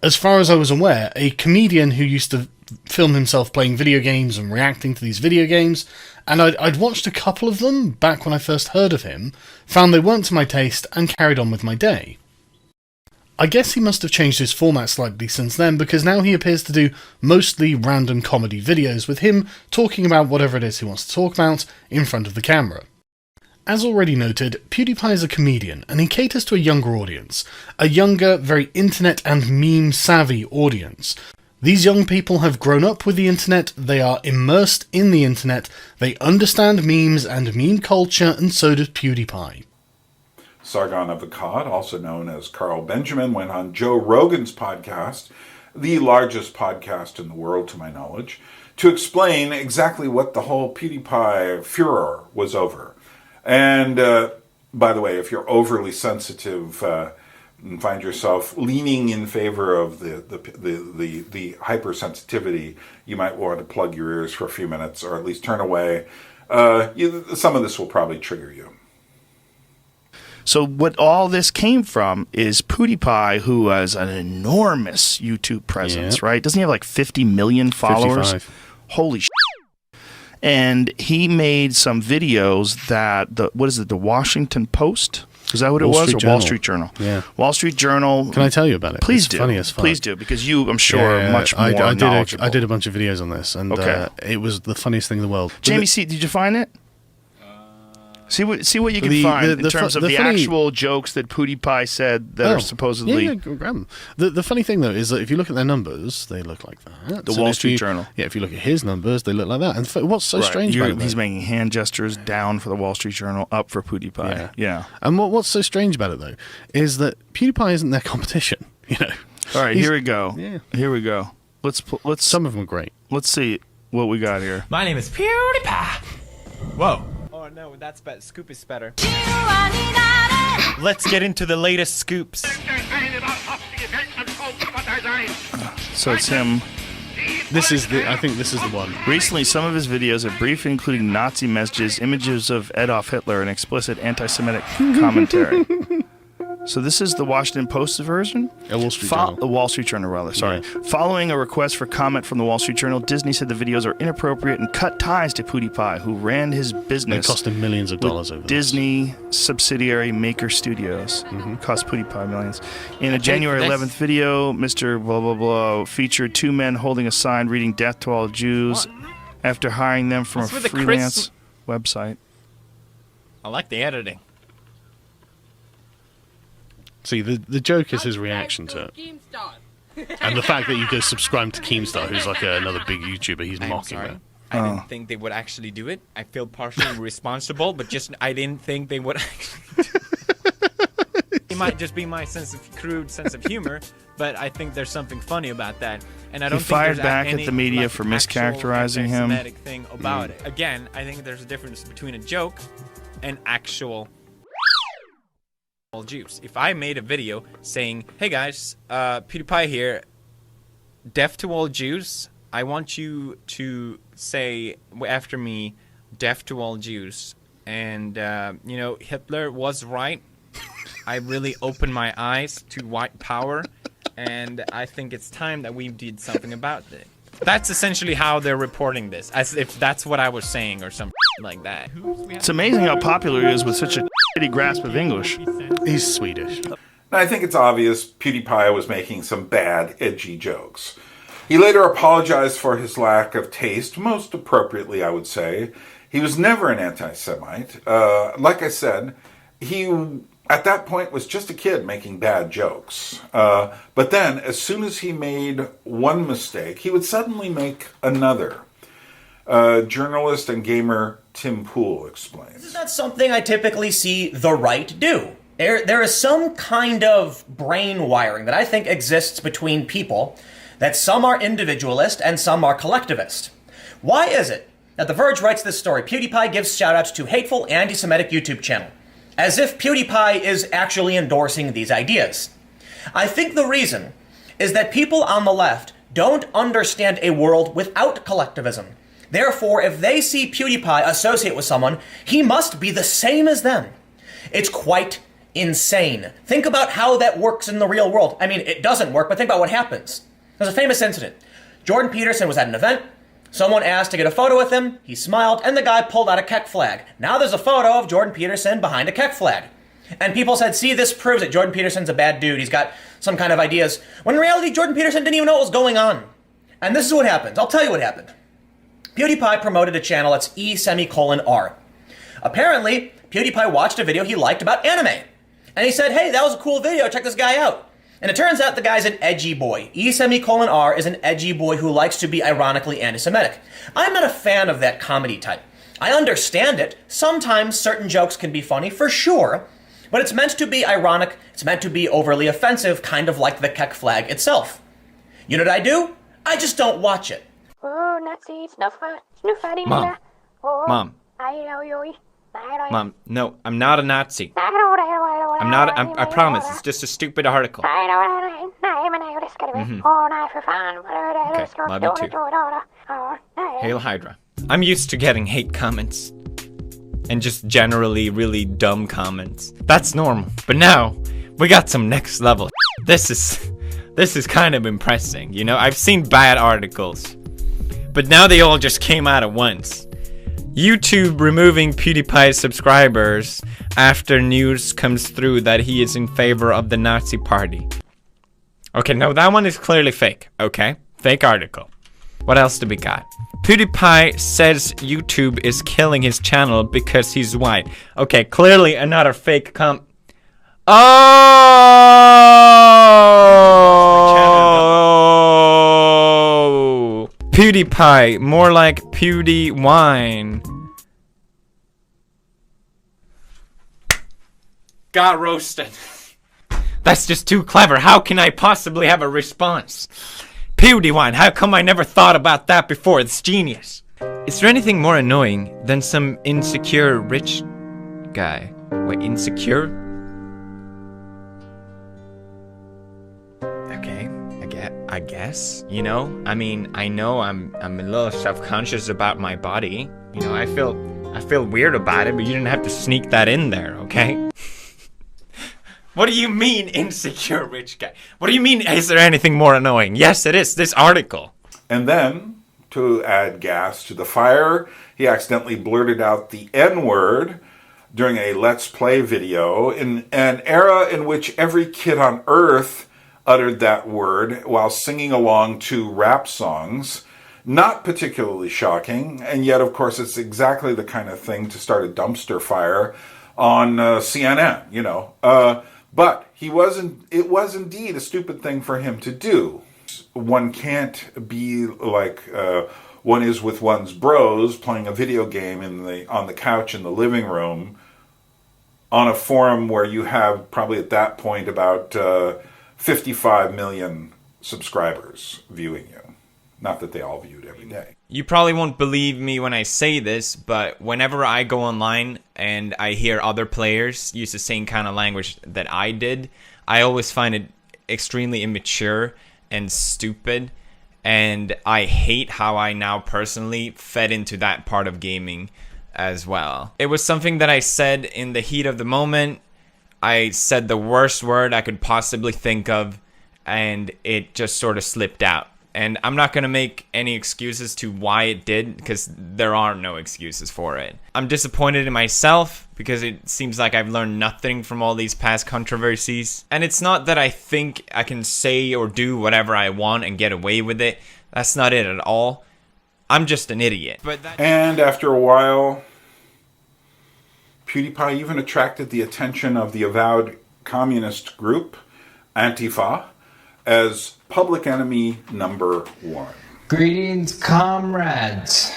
as far as I was aware, a comedian who used to film himself playing video games and reacting to these video games, and I'd watched a couple of them back when I first heard of him, found they weren't to my taste, and carried on with my day. I guess he must have changed his format slightly since then, because now he appears to do mostly random comedy videos with him talking about whatever it is he wants to talk about in front of the camera. As already noted, PewDiePie is a comedian, and he caters to a younger audience, a younger, very internet and meme-savvy audience. These young people have grown up with the internet, they are immersed in the internet, they understand memes and meme culture, and so does PewDiePie. Sargon of Akkad, also known as Carl Benjamin, went on Joe Rogan's podcast, the largest podcast in the world to my knowledge, to explain exactly what the whole PewDiePie furor was over. And by the way, if you're overly sensitive and find yourself leaning in favor of the hypersensitivity, you might want to plug your ears for a few minutes, or at least turn away. Some of this will probably trigger you. So what all this came from is PewDiePie, who has an enormous YouTube presence, right? Doesn't he have like 50 million followers? 55. Holy shit. And he made some videos that, the Washington Post? Is that what it was? Or Wall Street Journal? Yeah. Wall Street Journal. Can I tell you about it? Please It's do. funny as fuck. Please do, because you, I'm sure, are much more knowledgeable. I did a bunch of videos on this, and it was the funniest thing in the world. Jamie, did you find it? See what you can find in terms of the actual jokes that PewDiePie said that are supposedly... Yeah, grab them. The funny thing, though, is that if you look at their numbers, they look like that. The Wall Street Journal. Yeah, if you look at his numbers, they look like that. And what's so strange about it, He's making hand gestures down for the Wall Street Journal, up for PewDiePie. Yeah. And what's so strange about it, though, is that PewDiePie isn't their competition, you know? All right, here we go. Yeah. Here we go. Let's. Some of them are great. Let's see what we got here. My name is PewDiePie. Whoa. Oh no, that's better. Scoop is better. Let's get into the latest scoops. So it's him. I think this is the one. Recently, some of his videos are brief, including Nazi messages, images of Adolf Hitler, and explicit anti-Semitic commentary. So this is the Washington Post version? The Wall Street Journal. The Wall Street Journal, rather. Sorry. Yeah. Following a request for comment from the Wall Street Journal, Disney said the videos are inappropriate and cut ties to PewDiePie, who ran his business. It cost him millions of dollars over Disney subsidiary Maker Studios. Cost PewDiePie millions. In a January 11th video, Mr. Blah Blah Blah featured two men holding a sign reading "Death to all Jews" after hiring them from a freelance website. I like the editing. See, the joke is his reaction to it. And the fact that you go subscribe to Keemstar, who's like another big YouTuber, he's mocking that. I didn't think they would actually do it. I feel partially responsible, but I didn't think they would actually do it. It might just be my crude sense of humor, but I think there's something funny about that. And I don't think fired there's back any, at the media for mischaracterizing him. Anti-Semitic thing about it. Again, I think there's a difference between a joke and actual all Jews. If I made a video saying, "Hey guys, PewDiePie here, deaf to all Jews. I want you to say after me, deaf to all Jews." And Hitler was right. I really opened my eyes to white power, and I think it's time that we did something about it. That's essentially how they're reporting this, as if that's what I was saying or something like that. It's amazing how popular he is with such a shitty grasp of English. He's Swedish. I think it's obvious PewDiePie was making some bad, edgy jokes. He later apologized for his lack of taste, most appropriately, I would say. He was never an anti-Semite. Like I said, he, at that point, was just a kid making bad jokes. But then, as soon as he made one mistake, he would suddenly make another. Journalist and gamer Tim Pool explains. This is not something I typically see the right do. There is some kind of brain wiring that I think exists between people, that some are individualist and some are collectivist. Why is it that The Verge writes this story? PewDiePie gives shoutouts to hateful anti-Semitic YouTube channel, as if PewDiePie is actually endorsing these ideas. I think the reason is that people on the left don't understand a world without collectivism. Therefore, if they see PewDiePie associate with someone, he must be the same as them. It's quite insane. Think about how that works in the real world. I mean, it doesn't work, but think about what happens. There's a famous incident. Jordan Peterson was at an event. Someone asked to get a photo with him. He smiled, and the guy pulled out a Kek flag. Now there's a photo of Jordan Peterson behind a Kek flag. And people said, see, this proves that Jordan Peterson's a bad dude. He's got some kind of ideas. When in reality, Jordan Peterson didn't even know what was going on. And this is what happened. I'll tell you what happened. PewDiePie promoted a channel that's E:R. Apparently, PewDiePie watched a video he liked about anime. And he said, hey, that was a cool video, check this guy out. And it turns out the guy's an edgy boy. E:R is an edgy boy who likes to be ironically anti-Semitic. I'm not a fan of that comedy type. I understand it. Sometimes certain jokes can be funny, for sure. But it's meant to be ironic, it's meant to be overly offensive, kind of like the Kek flag itself. You know what I do? I just don't watch it. Mom. Mom, no, I'm not a Nazi. I promise, it's just a stupid article. Okay, love you too. Hail Hydra. I'm used to getting hate comments. And just generally really dumb comments. That's normal. But now, we got some next level. This is kind of impressing, you know? I've seen bad articles. But now they all just came out at once. YouTube removing PewDiePie's subscribers after news comes through that he is in favor of the Nazi party. Okay, no, that one is clearly fake, okay? Fake article. What else do we got? PewDiePie says YouTube is killing his channel because he's white. Okay, clearly another fake Oh! PewDiePie, more like PewDieWine. Got roasted. That's just too clever. How can I possibly have a response? PewDieWine, how come I never thought about that before? It's genius. Is there anything more annoying than some insecure rich guy? Wait, insecure? Okay, I guess. You know, I mean, I know I'm a little self-conscious about my body. You know, I feel weird about it, but you didn't have to sneak that in there, okay? What do you mean, insecure rich guy? What do you mean, is there anything more annoying? Yes, it is, this article. And then, to add gas to the fire, he accidentally blurted out the N-word during a Let's Play video in an era in which every kid on Earth uttered that word while singing along to rap songs. Not particularly shocking, and yet, of course, it's exactly the kind of thing to start a dumpster fire on CNN, you know. But it was indeed a stupid thing for him to do. One can't be like one is with one's bros playing a video game on the couch in the living room on a forum where you have probably at that point about 55 million subscribers viewing you. Not that they all viewed every day. You probably won't believe me when I say this, but whenever I go online and I hear other players use the same kind of language that I did, I always find it extremely immature and stupid, and I hate how I now personally fed into that part of gaming as well. It was something that I said in the heat of the moment. I said the worst word I could possibly think of, and it just sort of slipped out. And I'm not going to make any excuses to why it did, because there are no excuses for it. I'm disappointed in myself because it seems like I've learned nothing from all these past controversies. And it's not that I think I can say or do whatever I want and get away with it. That's not it at all. I'm just an idiot. And after a while, PewDiePie even attracted the attention of the avowed communist group, Antifa, as public enemy number 1. Greetings, comrades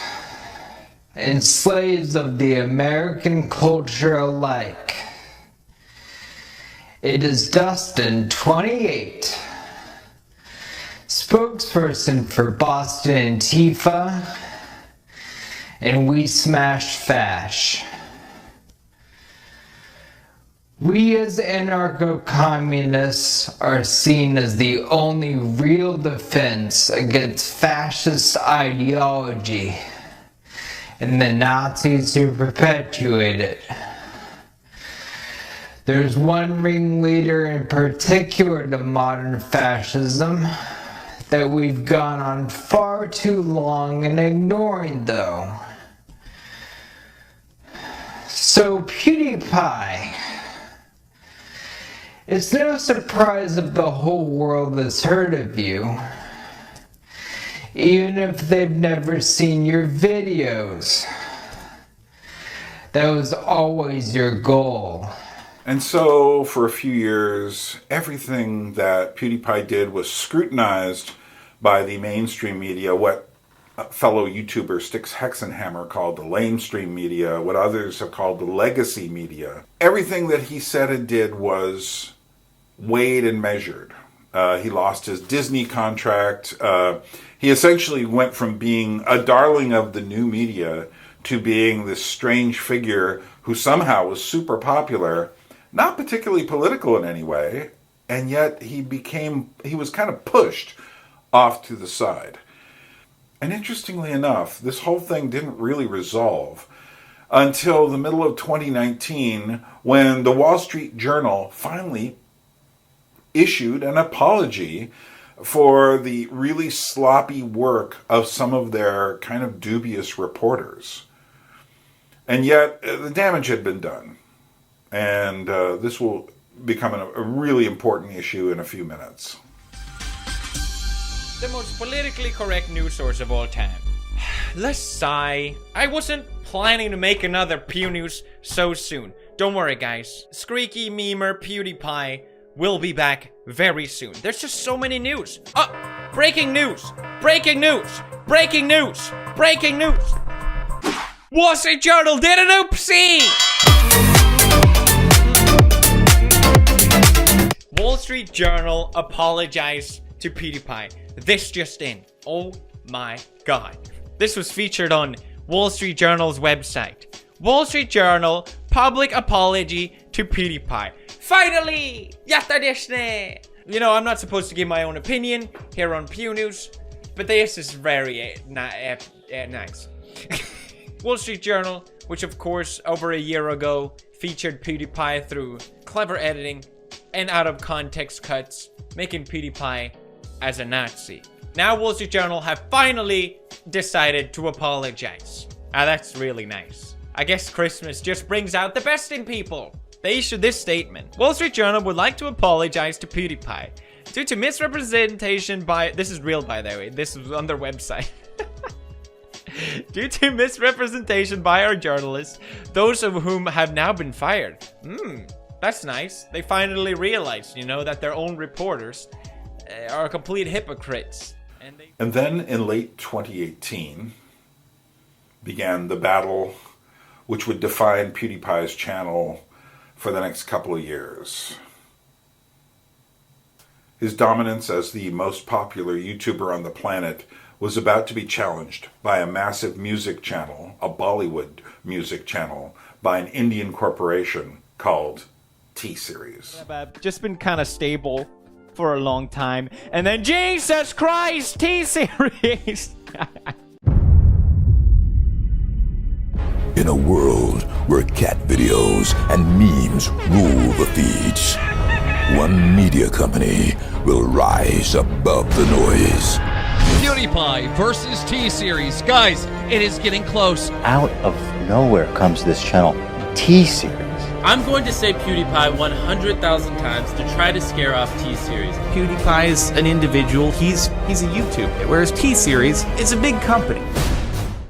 and slaves of the American culture alike. It is Dustin, 28, spokesperson for Boston Antifa, and we smash fash. We as anarcho-communists are seen as the only real defense against fascist ideology and the Nazis who perpetuate it. There's one ringleader in particular to modern fascism that we've gone on far too long in ignoring, though. So PewDiePie, it's no surprise if the whole world has heard of you, even if they've never seen your videos. That was always your goal. And so, for a few years, everything that PewDiePie did was scrutinized by the mainstream media, what fellow YouTuber Styx Hexenhammer called the lamestream media, what others have called the legacy media. Everything that he said and did was weighed and measured. He lost his Disney contract. He essentially went from being a darling of the new media to being this strange figure who somehow was super popular, not particularly political in any way, and yet he was kind of pushed off to the side. And interestingly enough, this whole thing didn't really resolve until the middle of 2019, when the Wall Street Journal finally issued an apology for the really sloppy work of some of their kind of dubious reporters. And yet, the damage had been done. And this will become a really important issue in a few minutes. The most politically correct news source of all time. Let's sigh. I wasn't planning to make another Pew News so soon. Don't worry, guys. Squeaky memer PewDiePie will be back very soon. There's just so many news. Breaking news! Breaking news! Breaking news! Breaking news! Wall Street Journal did an oopsie! Wall Street Journal apologized to PewDiePie. This just in. Oh my god. This was featured on Wall Street Journal's website. Wall Street Journal, public apology to PewDiePie. Finally! Yatta deshne! You know, I'm not supposed to give my own opinion here on Pew News, but this is very nice. Wall Street Journal, which of course over a year ago featured PewDiePie through clever editing and out of context cuts, making PewDiePie as a Nazi. Now Wall Street Journal have finally decided to apologize. That's really nice. I guess Christmas just brings out the best in people. They issued this statement. Wall Street Journal would like to apologize to PewDiePie due to misrepresentation by... This is real, by the way. This is on their website. Due to misrepresentation by our journalists, those of whom have now been fired. That's nice. They finally realized, you know, that their own reporters are complete hypocrites. And then in late 2018 began the battle which would define PewDiePie's channel for the next couple of years. His dominance as the most popular YouTuber on the planet was about to be challenged by a massive music channel, a Bollywood music channel, by an Indian corporation called T-Series. Just been kind of stable for a long time. And then, Jesus Christ, T-Series! In a world where cat videos and memes rule the feeds, one media company will rise above the noise. PewDiePie versus T-Series. Guys, it is getting close. Out of nowhere comes this channel, T-Series. I'm going to say PewDiePie 100,000 times to try to scare off T-Series. PewDiePie is an individual, he's a YouTuber, whereas T-Series is a big company.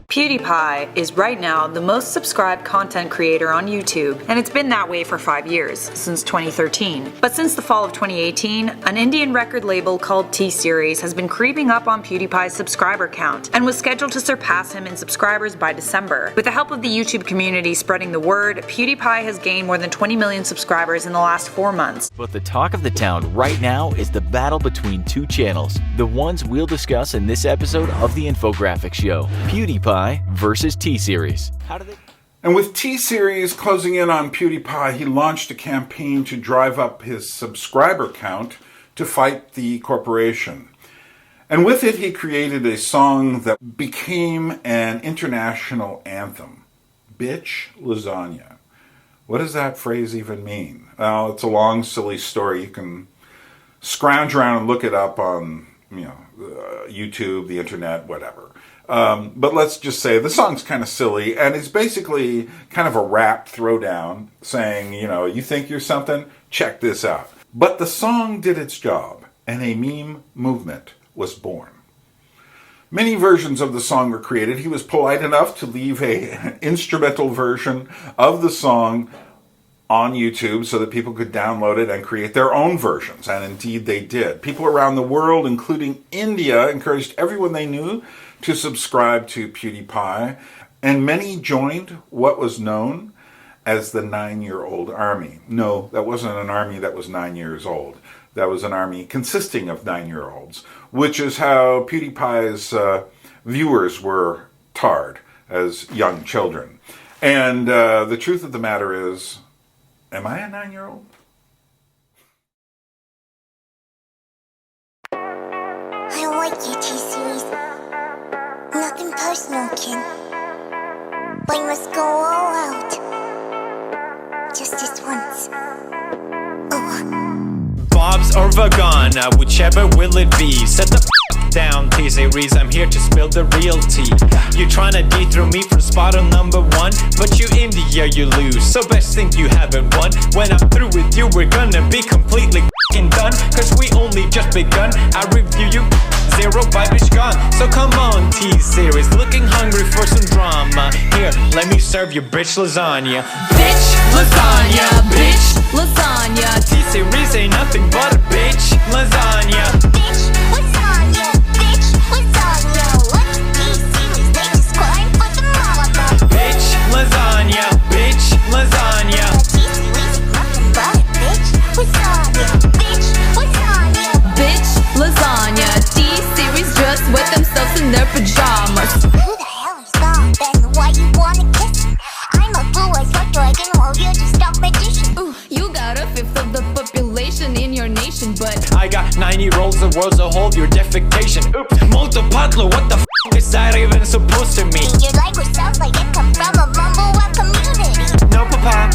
PewDiePie is right now the most subscribed content creator on YouTube, and it's been that way for 5 years, since 2013. But since the fall of 2018, an Indian record label called T-Series has been creeping up on PewDiePie's subscriber count, and was scheduled to surpass him in subscribers by December. With the help of the YouTube community spreading the word, PewDiePie has gained more than 20 million subscribers in the last 4 months. But the talk of the town right now is the battle between two channels, the ones we'll discuss in this episode of the Infographics Show. PewDiePie versus T-Series. And with T-Series closing in on PewDiePie, he launched a campaign to drive up his subscriber count to fight the corporation. And with it, he created a song that became an international anthem. Bitch lasagna. What does that phrase even mean? Well, it's a long, silly story. You can scrounge around and look it up on, YouTube, the internet, whatever. But let's just say the song's kind of silly, and it's basically kind of a rap throwdown saying, you think you're something? Check this out. But the song did its job, and a meme movement was born. Many versions of the song were created. He was polite enough to leave an instrumental version of the song on YouTube so that people could download it and create their own versions, and indeed they did. People around the world, including India, encouraged everyone they knew to subscribe to PewDiePie, and many joined what was known as the 9-year-old army. No, that wasn't an army that was 9 years old. That was an army consisting of 9-year-olds, which is how PewDiePie's viewers were tarred as young children. And the truth of the matter is, am I a 9-year-old? I like you, T-Series. Nothing personal, kid. But you must go all out. Just this once. Bob's or Vagana, whichever will it be. Set the down, T-Series, I'm here to spill the real tea. You tryna dethrone me from spot on number 1, but you India, you lose, so best think you haven't won. When I'm through with you, we're gonna be completely f***ing done, cause we only just begun. I review you, 0 vibe is gone. So come on, T-Series, looking hungry for some drama. Here, let me serve you bitch lasagna. Bitch lasagna, bitch lasagna. T-Series ain't nothing but a bitch lasagna. Bitch lasagna, bitch lasagna. What's T-Series? They just climb for the mama. Bitch lasagna, bitch lasagna. T-Series is nothing but a bitch lasagna. Bitch lasagna. Bitch lasagna. T-Series just wet themselves in their pajamas. Who the hell is that? Then why you wanna kiss me? I'm a blue-eyed slug dragon while you're just a magician. Ooh, you got a fifth of the population in your nation, but I got 90 rolls of words to hold your defecation. Oops, molto patlo, what the f is that even supposed to mean? Your language sounds like it comes from a mumble-rap community. No papa,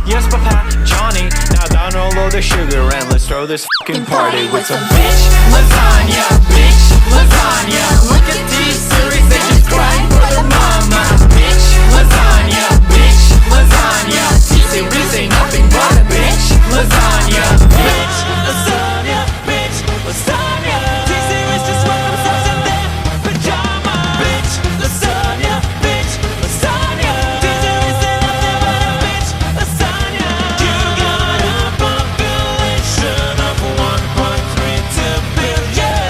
yes papa, Johnny. Now down all the sugar and let's throw this fucking party with some bitch lasagna, bitch lasagna. Look at these series, they just crying for their mama. Bitch lasagna, bitch lasagna. T-Series ain't nothing but a bitch lasagna. Bitch lasagna, bitch lasagna. T-Series just wet themselves in their pajama. Bitch lasagna, bitch lasagna. T-Series ain't nothing but a bitch lasagna. You got a population of 1.32 billion.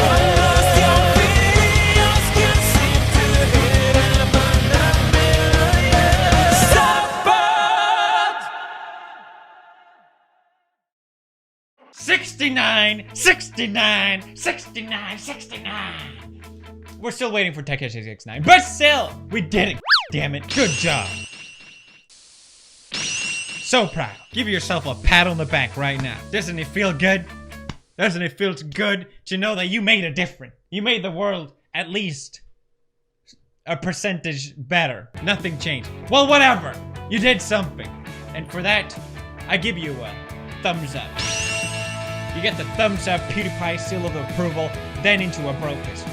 Plus your videos can seem to hit above a million. Stop it! 69, 69, 69, 69. We're still waiting for Takeshi 69, but still, we did it. Damn it, good job. So proud. Give yourself a pat on the back right now. Doesn't it feel good? Doesn't it feel good to know that you made a difference? You made the world at least a percentage better. Nothing changed. Well, whatever. You did something. And for that, I give you a thumbs up. You get the thumbs up, PewDiePie seal of approval, then into a bro fist.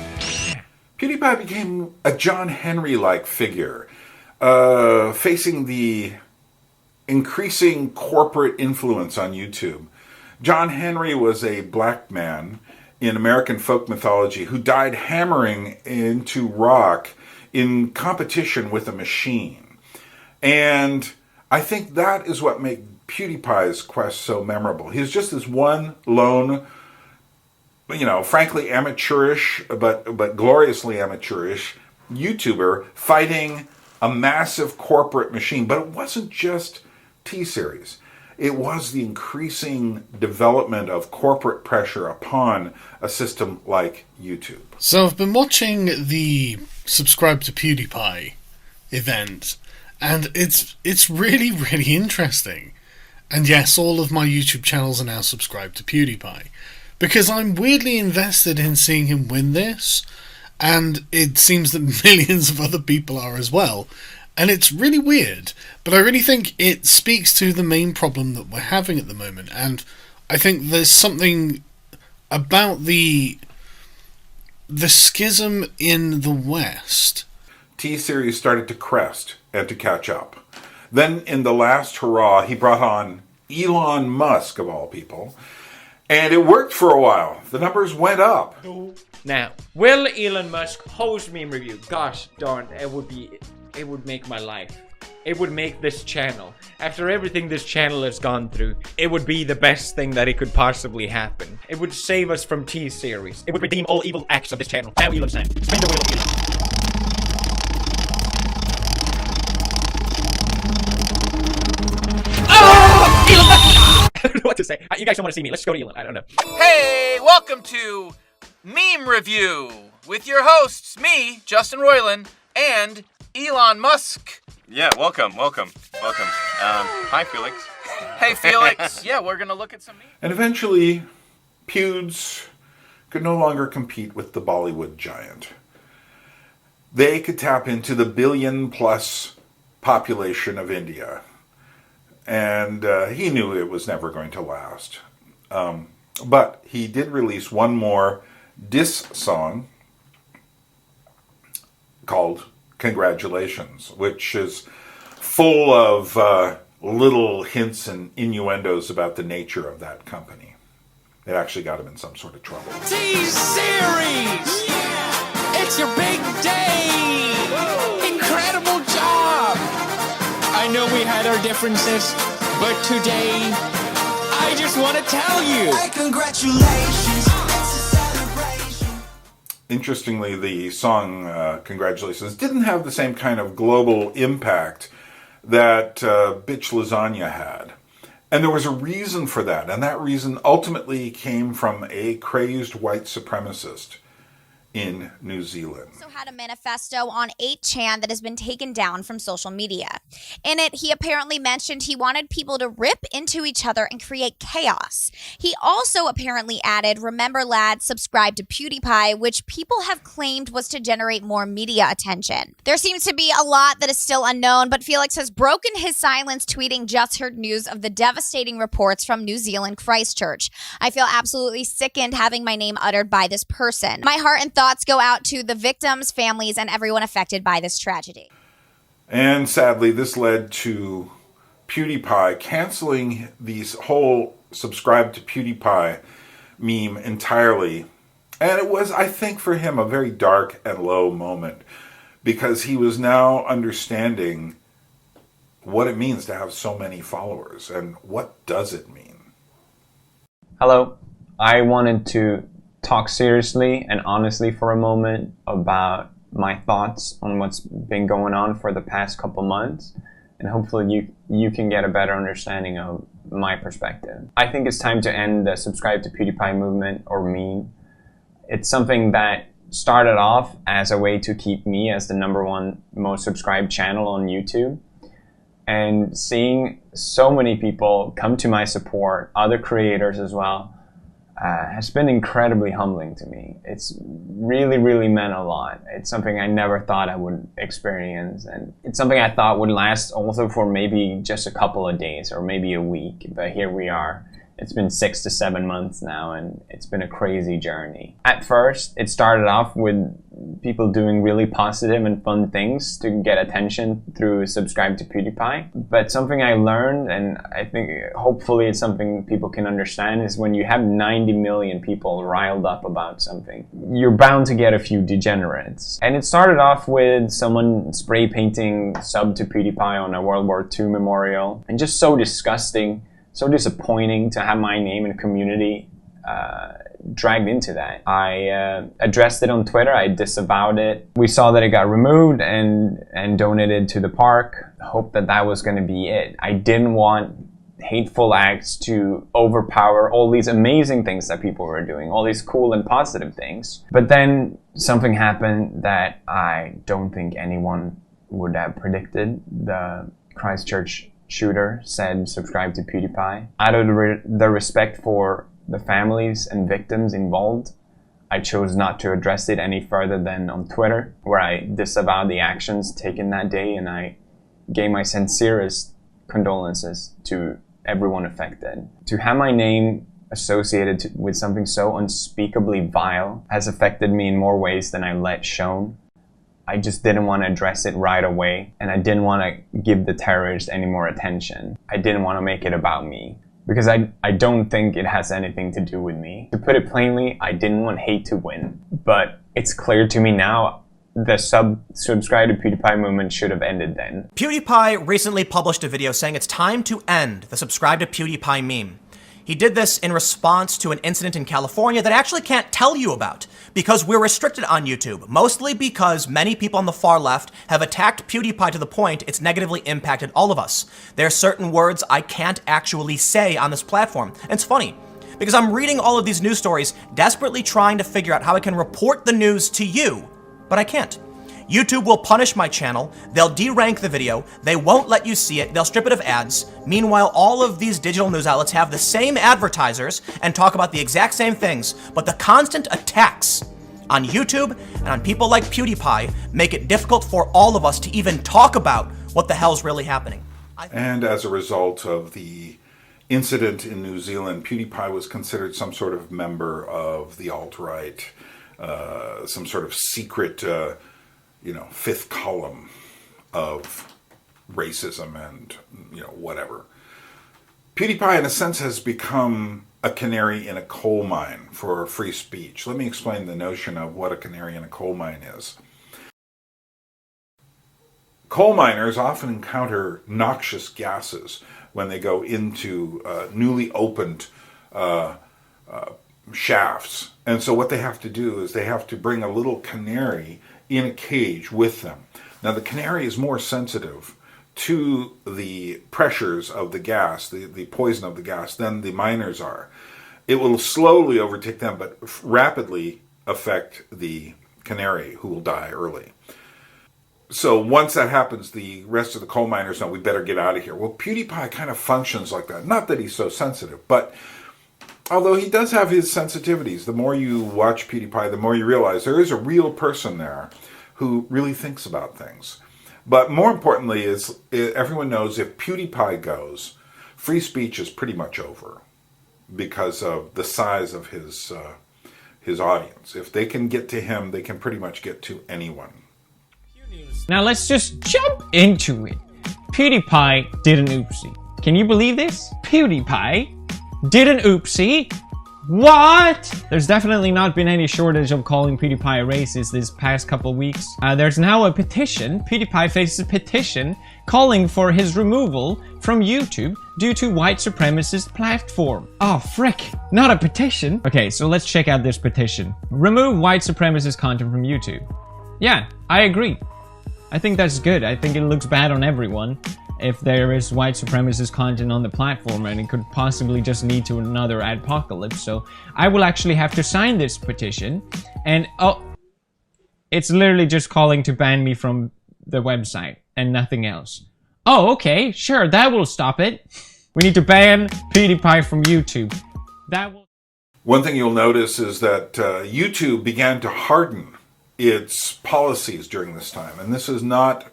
PewDiePie became a John Henry-like figure, facing the increasing corporate influence on YouTube. John Henry was a black man in American folk mythology who died hammering into rock in competition with a machine. And I think that is what made PewDiePie's quest so memorable. He's just this one lone, frankly amateurish, but gloriously amateurish YouTuber fighting a massive corporate machine. But it wasn't just T-Series. It was the increasing development of corporate pressure upon a system like YouTube. So I've been watching the Subscribe to PewDiePie event, and it's really, really interesting. And yes, all of my YouTube channels are now subscribed to PewDiePie, because I'm weirdly invested in seeing him win this, and it seems that millions of other people are as well. And it's really weird, but I really think it speaks to the main problem that we're having at the moment. And I think there's something about the schism in the West. T-Series started to crest and to catch up. Then in the last hurrah, he brought on Elon Musk, of all people, and it worked for a while. The numbers went up. Now, will Elon Musk host meme review? Gosh darn, it would make my life. It would make this channel. After everything this channel has gone through, it would be the best thing that it could possibly happen. It would save us from T-Series. It would redeem all evil acts of this channel. Now Elon's time. Spin the wheel of Elon. Oh! Elon Musk! I don't know what to say. You guys don't want to see me. Let's go to Elon. I don't know. Hey, welcome to Meme Review with your hosts, me, Justin Roiland, and Elon Musk. Yeah, welcome. Hi, Felix. Hey, Felix. Yeah, we're gonna look at some memes. And eventually, Pewds could no longer compete with the Bollywood giant. They could tap into the billion-plus population of India. And he knew it was never going to last. But he did release one more diss song called Congratulations, which is full of little hints and innuendos about the nature of that company. It actually got him in some sort of trouble. T-Series! Yeah! It's your big day! Whoa. Incredible job! I know we had our differences, but today, I just want to tell you! Hey, congratulations! It's a celebration! Interestingly, the song Congratulations didn't have the same kind of global impact that Bitch Lasagna had. And there was a reason for that, and that reason ultimately came from a crazed white supremacist in New Zealand. Also had a manifesto on 8chan that has been taken down from social media. In it, he apparently mentioned he wanted people to rip into each other and create chaos. He also apparently added, "Remember lads, subscribe to PewDiePie," which people have claimed was to generate more media attention. There seems to be a lot that is still unknown, but Felix has broken his silence, tweeting, "Just heard news of the devastating reports from New Zealand Christchurch. I feel absolutely sickened having my name uttered by this person. My heart and thoughts go out to the victims, families, and everyone affected by this tragedy." And sadly, this led to PewDiePie canceling the whole subscribe to PewDiePie meme entirely. And it was, I think, for him a very dark and low moment, because he was now understanding what it means to have so many followers and what does it mean. Hello, I wanted to talk seriously and honestly for a moment about my thoughts on what's been going on for the past couple months, and hopefully you can get a better understanding of my perspective. I think it's time to end the subscribe to PewDiePie movement or meme. It's something that started off as a way to keep me as the #1 most subscribed channel on YouTube, and seeing so many people come to my support, other creators as well, has been incredibly humbling to me. It's really meant a lot. It's something I never thought I would experience, and it's something I thought would last also for maybe just a couple of days or maybe a week, but here we are. It's been 6 to 7 months now, and it's been a crazy journey. At first, it started off with people doing really positive and fun things to get attention through subscribe to PewDiePie. But something I learned, and I think hopefully it's something people can understand, is when you have 90 million people riled up about something, you're bound to get a few degenerates. And it started off with someone spray painting sub to PewDiePie on a World War II memorial, and just so disgusting, so disappointing to have my name and community dragged into that. I addressed it on Twitter, I disavowed it. We saw that it got removed and donated to the park. Hoped that that was going to be it. I didn't want hateful acts to overpower all these amazing things that people were doing, all these cool and positive things. But then something happened that I don't think anyone would have predicted. The Christchurch shooter said subscribe to PewDiePie. Out of the respect for the families and victims involved, I chose not to address it any further than on Twitter, where I disavowed the actions taken that day, and I gave my sincerest condolences to everyone affected. To have my name associated with something so unspeakably vile has affected me in more ways than I let shown. I just didn't want to address it right away, and I didn't want to give the terrorists any more attention. I didn't want to make it about me, because I don't think it has anything to do with me. To put it plainly, I didn't want hate to win, but it's clear to me now the subscribe to PewDiePie movement should have ended then. PewDiePie recently published a video saying it's time to end the subscribe to PewDiePie meme. He did this in response to an incident in California that I actually can't tell you about because we're restricted on YouTube, mostly because many people on the far left have attacked PewDiePie to the point it's negatively impacted all of us. There are certain words I can't actually say on this platform. And it's funny, because I'm reading all of these news stories, desperately trying to figure out how I can report the news to you, but I can't. YouTube will punish my channel, they'll derank the video, they won't let you see it, they'll strip it of ads. Meanwhile, all of these digital news outlets have the same advertisers and talk about the exact same things, but the constant attacks on YouTube and on people like PewDiePie make it difficult for all of us to even talk about what the hell's really happening. And as a result of the incident in New Zealand, PewDiePie was considered some sort of member of the alt-right. some sort of secret, fifth column of racism and, whatever. PewDiePie, in a sense, has become a canary in a coal mine for free speech. Let me explain the notion of what a canary in a coal mine is. Coal miners often encounter noxious gases when they go into newly opened shafts. And so what they have to do is they have to bring a little canary in a cage with them. Now the canary is more sensitive to the pressures of the gas, the poison of the gas, than the miners are. It will slowly overtake them, but rapidly affect the canary, who will die early. So once that happens, the rest of the coal miners know we better get out of here. Well, PewDiePie kind of functions like that. Not that he's so sensitive, but although he does have his sensitivities, the more you watch PewDiePie, the more you realize there is a real person there who really thinks about things. But more importantly, is everyone knows if PewDiePie goes, free speech is pretty much over because of the size of his audience. If they can get to him, they can pretty much get to anyone. Now let's just jump into it. PewDiePie did an oopsie. Can you believe this? PewDiePie did an oopsie? What? There's definitely not been any shortage of calling PewDiePie a racist this past couple weeks. There's now a petition. PewDiePie faces a petition calling for his removal from YouTube due to white supremacist platform. Oh, frick. Not a petition. Okay, so let's check out this petition. Remove white supremacist content from YouTube. Yeah, I agree. I think that's good. I think it looks bad on everyone if there is white supremacist content on the platform, and it could possibly just lead to another adpocalypse. So I will actually have to sign this petition, and it's literally just calling to ban me from the website and nothing else. Oh, okay, sure, that will stop it. We need to ban PewDiePie from YouTube. That will. One thing you'll notice is that YouTube began to harden its policies during this time, and this is not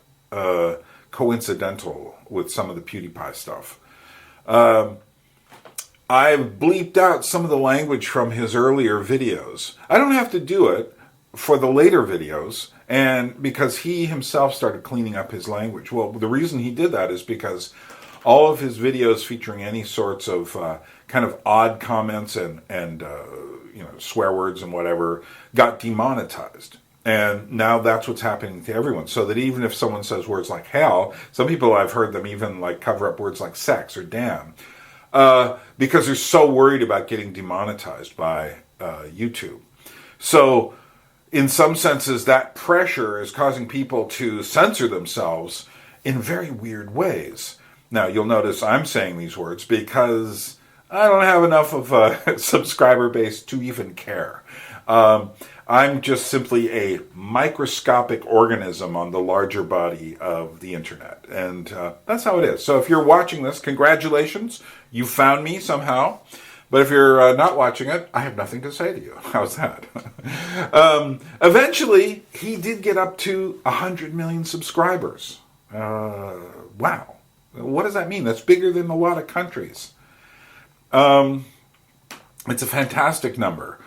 coincidental with some of the PewDiePie stuff. I've bleeped out some of the language from his earlier videos. I don't have to do it for the later videos, and because he himself started cleaning up his language. Well, the reason he did that is because all of his videos featuring any sorts of kind of odd comments and swear words and whatever got demonetized. And now that's what's happening to everyone. So that even if someone says words like hell, some people, I've heard them even like cover up words like sex or damn, because they're so worried about getting demonetized by YouTube. So in some senses, that pressure is causing people to censor themselves in very weird ways. Now, you'll notice I'm saying these words because I don't have enough of a subscriber base to even care. I'm just simply a microscopic organism on the larger body of the internet. And that's how it is. So if you're watching this, congratulations. You found me somehow. But if you're not watching it, I have nothing to say to you. How's that? Eventually, he did get up to 100 million subscribers. Wow. What does that mean? That's bigger than a lot of countries. It's a fantastic number.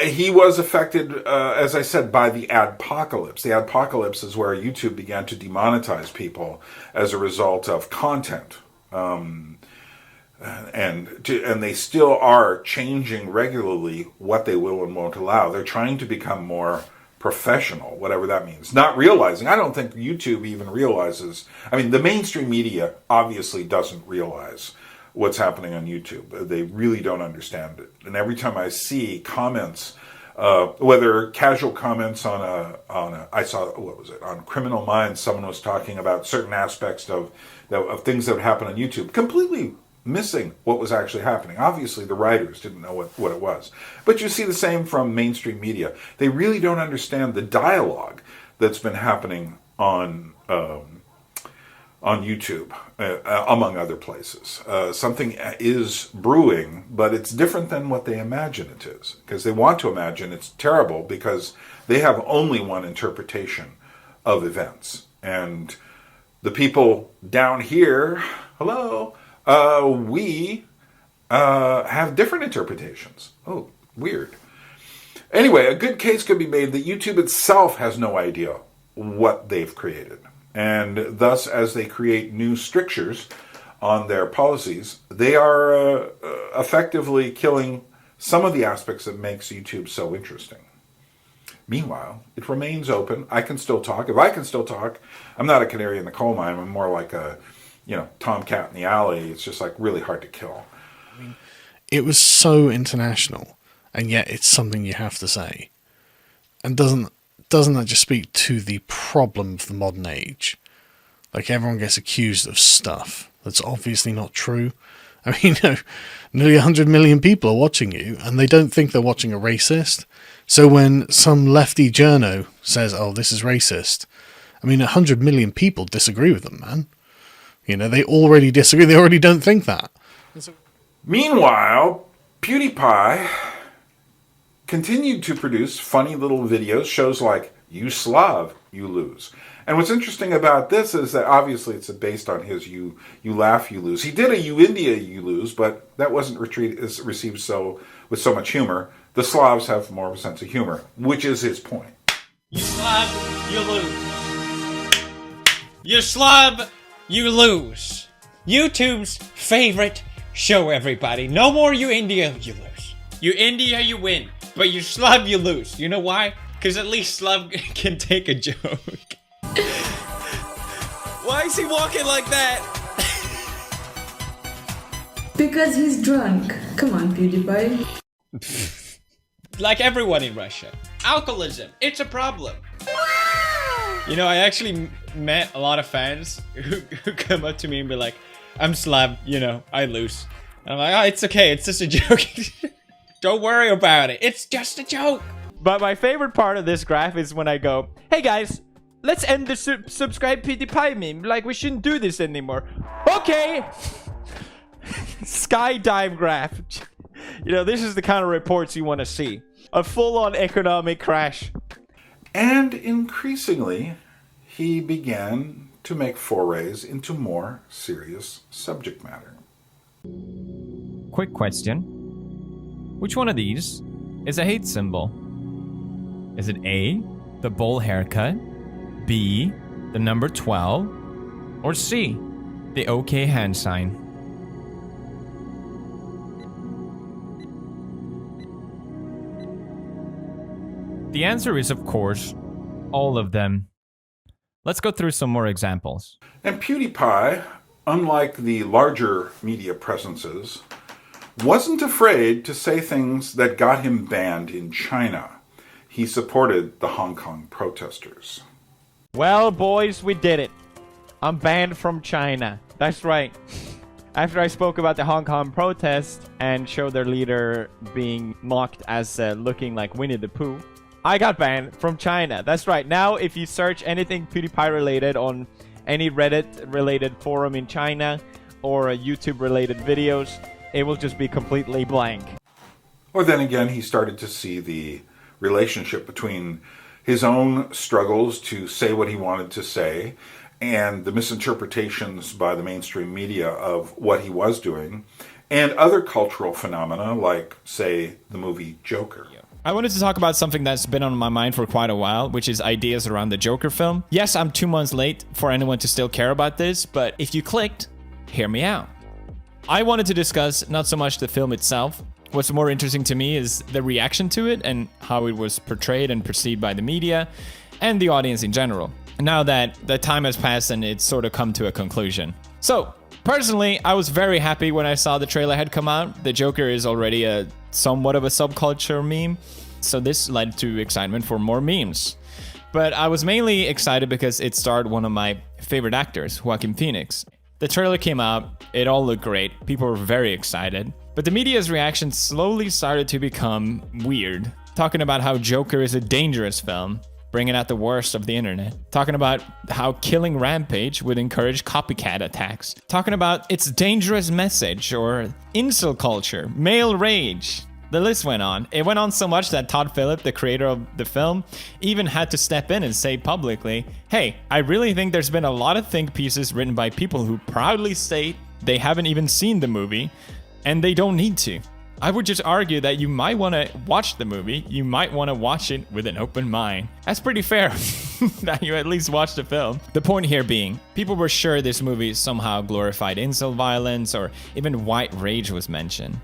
He was affected, as I said, by the adpocalypse. The adpocalypse is where YouTube began to demonetize people as a result of content. And they still are changing regularly what they will and won't allow. They're trying to become more professional, whatever that means. Not realizing, I don't think YouTube even realizes, I mean, the mainstream media obviously doesn't realize what's happening on YouTube. They really don't understand it. And every time I see comments, whether casual comments I saw, on Criminal Minds, someone was talking about certain aspects of things that would happen on YouTube, completely missing what was actually happening. Obviously, the writers didn't know what it was. But you see the same from mainstream media. They really don't understand the dialogue that's been happening on YouTube, among other places. Something is brewing, but it's different than what they imagine it is. Because they want to imagine it's terrible because they have only one interpretation of events. And the people down here, hello, we have different interpretations. Oh, weird. Anyway, a good case could be made that YouTube itself has no idea what they've created. And thus, as they create new strictures on their policies, they are effectively killing some of the aspects that makes YouTube so interesting. Meanwhile, it remains open. I can still talk. If I can still talk, I'm not a canary in the coal mine. I'm more like a, tomcat in the alley. It's just like really hard to kill. It was so international, and yet it's something you have to say. And doesn't that just speak to the problem of the modern age? Like, everyone gets accused of stuff that's obviously not true. I mean, nearly 100 million people are watching you, and they don't think they're watching a racist. So when some lefty journo says, oh, this is racist, I mean, 100 million people disagree with them, man. They already disagree. They already don't think that. Meanwhile, PewDiePie continued to produce funny little videos, shows like You Slav, You Lose. And what's interesting about this is that obviously it's based on his You Laugh, You Lose. He did a You India, You Lose, but that wasn't received with so much humor. The Slavs have more of a sense of humor, which is his point. You Slav, you lose. You Slav, you lose. YouTube's favorite show, everybody. No more You India, you lose. You India, you win. But You Slav, you lose. You know why? Because at least Slav can take a joke. Why is he walking like that? Because he's drunk. Come on, PewDiePie. Like everyone in Russia. Alcoholism, it's a problem. I actually met a lot of fans who come up to me and be like, I'm Slav, I lose. And I'm like, oh, it's okay, it's just a joke. Don't worry about it, it's just a joke. But my favorite part of this graph is when I go, hey guys, let's end the subscribe PewDiePie meme. Like, we shouldn't do this anymore. Okay. Skydive graph. This is the kind of reports you want to see. A full-on economic crash. And increasingly, he began to make forays into more serious subject matter. Quick question. Which one of these is a hate symbol? Is it A, the bowl haircut, B, the number 12, or C, the OK hand sign? The answer is, of course, all of them. Let's go through some more examples. And PewDiePie, unlike the larger media presences, wasn't afraid to say things that got him banned in China. He supported the Hong Kong protesters. Well, boys, we did it. I'm banned from China. That's right. After I spoke about the Hong Kong protest and showed their leader being mocked as looking like Winnie the Pooh, I got banned from China. That's right. Now, if you search anything PewDiePie related on any Reddit related forum in China or YouTube related videos, it will just be completely blank. Or then again, he started to see the relationship between his own struggles to say what he wanted to say and the misinterpretations by the mainstream media of what he was doing and other cultural phenomena like, say, the movie Joker. I wanted to talk about something that's been on my mind for quite a while, which is ideas around the Joker film. Yes, I'm 2 months late for anyone to still care about this, but if you clicked, hear me out. I wanted to discuss not so much the film itself. What's more interesting to me is the reaction to it and how it was portrayed and perceived by the media and the audience in general. Now that the time has passed and it's sort of come to a conclusion. So, personally, I was very happy when I saw the trailer had come out. The Joker is already a somewhat of a subculture meme, so this led to excitement for more memes. But I was mainly excited because it starred one of my favorite actors, Joaquin Phoenix. The trailer came out, it all looked great, people were very excited, but the media's reaction slowly started to become weird, talking about how Joker is a dangerous film, bringing out the worst of the internet, talking about how killing Rampage would encourage copycat attacks, talking about its dangerous message or incel culture, male rage. The list went on. It went on so much that Todd Phillip, the creator of the film, even had to step in and say publicly, hey, I really think there's been a lot of think pieces written by people who proudly state they haven't even seen the movie, and they don't need to. I would just argue that you might want to watch the movie. You might want to watch it with an open mind. That's pretty fair that you at least watch the film. The point here being, people were sure this movie somehow glorified incel violence or even white rage was mentioned.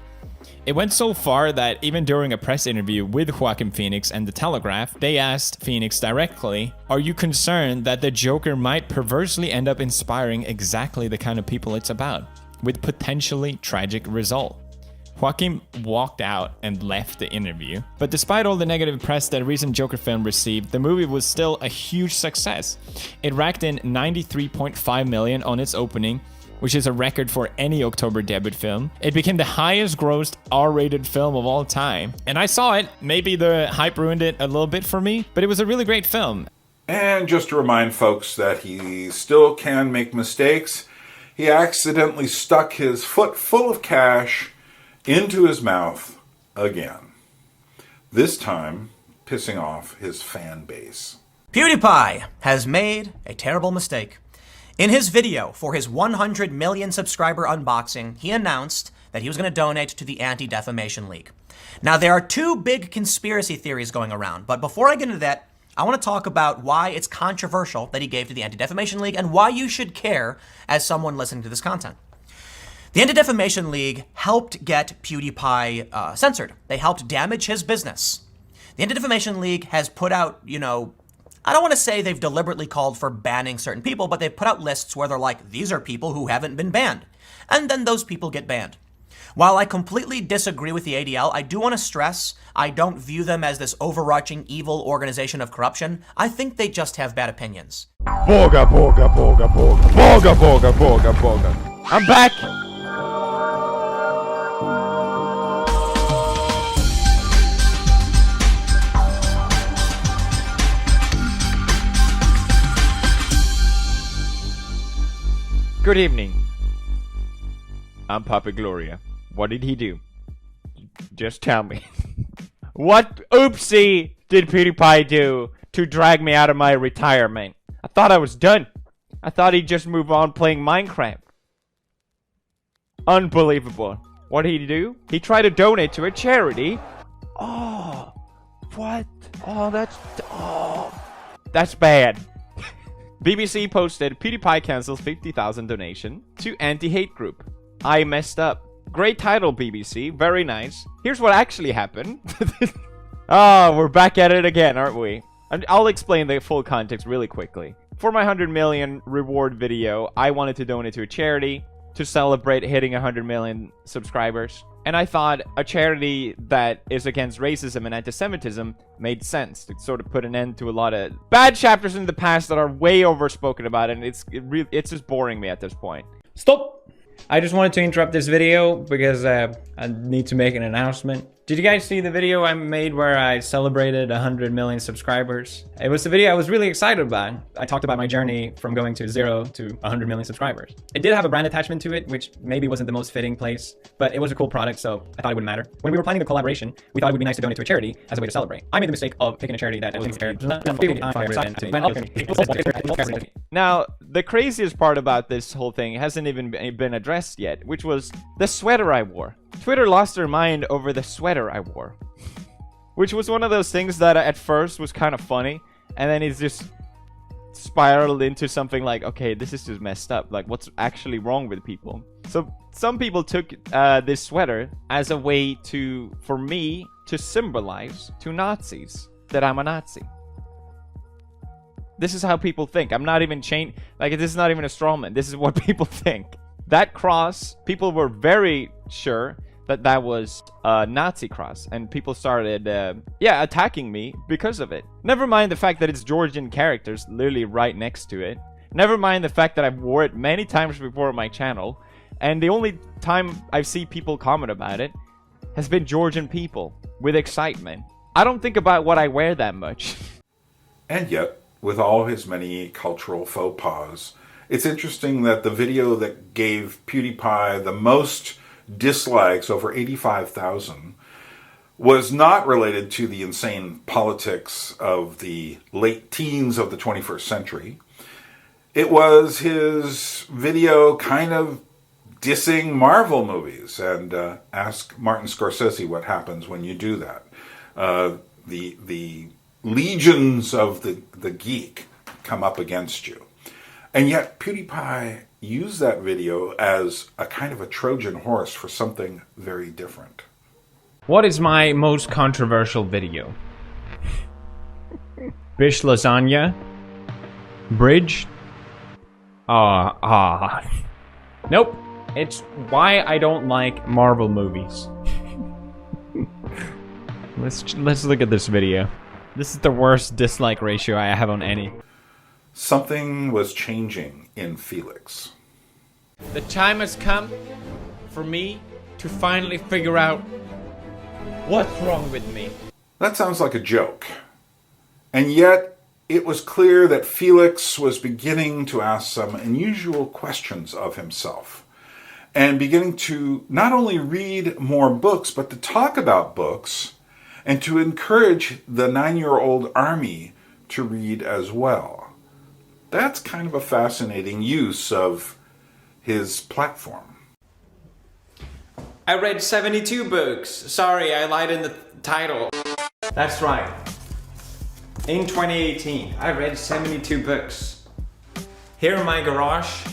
It went so far that even during a press interview with Joaquin Phoenix and The Telegraph, they asked Phoenix directly, "Are you concerned that the Joker might perversely end up inspiring exactly the kind of people it's about, with potentially tragic result?" Joaquin walked out and left the interview. But despite all the negative press that a recent Joker film received, the movie was still a huge success. It racked in $93.5 million on its opening, which is a record for any October debut film. It became the highest grossed R-rated film of all time. And I saw it. Maybe the hype ruined it a little bit for me, but it was a really great film. And just to remind folks that he still can make mistakes, he accidentally stuck his foot full of cash into his mouth again. This time, pissing off his fan base. PewDiePie has made a terrible mistake. In his video for his 100 million subscriber unboxing, he announced that he was going to donate to the Anti-Defamation League. Now, there are two big conspiracy theories going around, but before I get into that, I want to talk about why it's controversial that he gave to the Anti-Defamation League and why you should care as someone listening to this content. The Anti-Defamation League helped get PewDiePie censored. They helped damage his business. The Anti-Defamation League has put out, I don't want to say they've deliberately called for banning certain people, but they've put out lists where they're like, these are people who haven't been banned. And then those people get banned. While I completely disagree with the ADL, I do want to stress I don't view them as this overarching evil organization of corruption. I think they just have bad opinions. Boga, boga, boga, boga. Boga, boga, boga, boga. I'm back! Good evening. I'm Papa Gloria. What did he do? Just tell me. What oopsie did PewDiePie do to drag me out of my retirement? I thought I was done. I thought he'd just move on playing Minecraft. Unbelievable. What did he do? He tried to donate to a charity. Oh, what? Oh, that's bad. BBC posted PewDiePie cancels 50,000 donation to anti-hate group. I messed up. Great title, BBC. Very nice. Here's what actually happened. Oh, we're back at it again, aren't we? And I'll explain the full context really quickly. For my 100 million reward video, I wanted to donate to a charity to celebrate hitting 100 million subscribers. And I thought a charity that is against racism and anti-Semitism made sense to sort of put an end to a lot of bad chapters in the past that are way overspoken about, and it's just boring me at this point. Stop! I just wanted to interrupt this video because I need to make an announcement. Did you guys see the video I made where I celebrated 100 million subscribers? It was the video I was really excited about. I talked about my journey from going to 0 to 100 million subscribers. It did have a brand attachment to it, which maybe wasn't the most fitting place, but it was a cool product, so I thought it wouldn't matter. When we were planning the collaboration, we thought it would be nice to donate to a charity as a way to celebrate. I made the mistake of picking a charity that was Now, the craziest part about this whole thing hasn't even been addressed yet, which was the sweater I wore. Twitter lost their mind over the sweater I wore. Which was one of those things that at first was kind of funny, and then it's just spiraled into something like, okay, this is just messed up. Like, what's actually wrong with people? So some people took this sweater as a way for me to symbolize to Nazis that I'm a Nazi. This is how people think. I'm not even this is not even a straw man. This is what people think. That cross, people were very sure that was a Nazi cross, and people started, attacking me because of it. Never mind the fact that it's Georgian characters literally right next to it. Never mind the fact that I've wore it many times before on my channel, and the only time I see people comment about it has been Georgian people with excitement. I don't think about what I wear that much. And yet, with all his many cultural faux pas, it's interesting that the video that gave PewDiePie the most dislikes, over 85,000, was not related to the insane politics of the late teens of the 21st century. It was his video kind of dissing Marvel movies, and ask Martin Scorsese what happens when you do that. The legions of the geek come up against you. And yet PewDiePie used that video as a kind of a Trojan horse for something very different. What is my most controversial video? Bish lasagna? Bridge? Nope. It's why I don't like Marvel movies. Let's look at this video. This is the worst dislike ratio I have on any. Something was changing in Felix. The time has come for me to finally figure out what's wrong with me. That sounds like a joke. And yet, it was clear that Felix was beginning to ask some unusual questions of himself, and beginning to not only read more books, but to talk about books, and to encourage the 9-year-old army to read as well. That's kind of a fascinating use of his platform. I read 72 books. Sorry, I lied in the title. That's right. In 2018, I read 72 books. Here in my garage,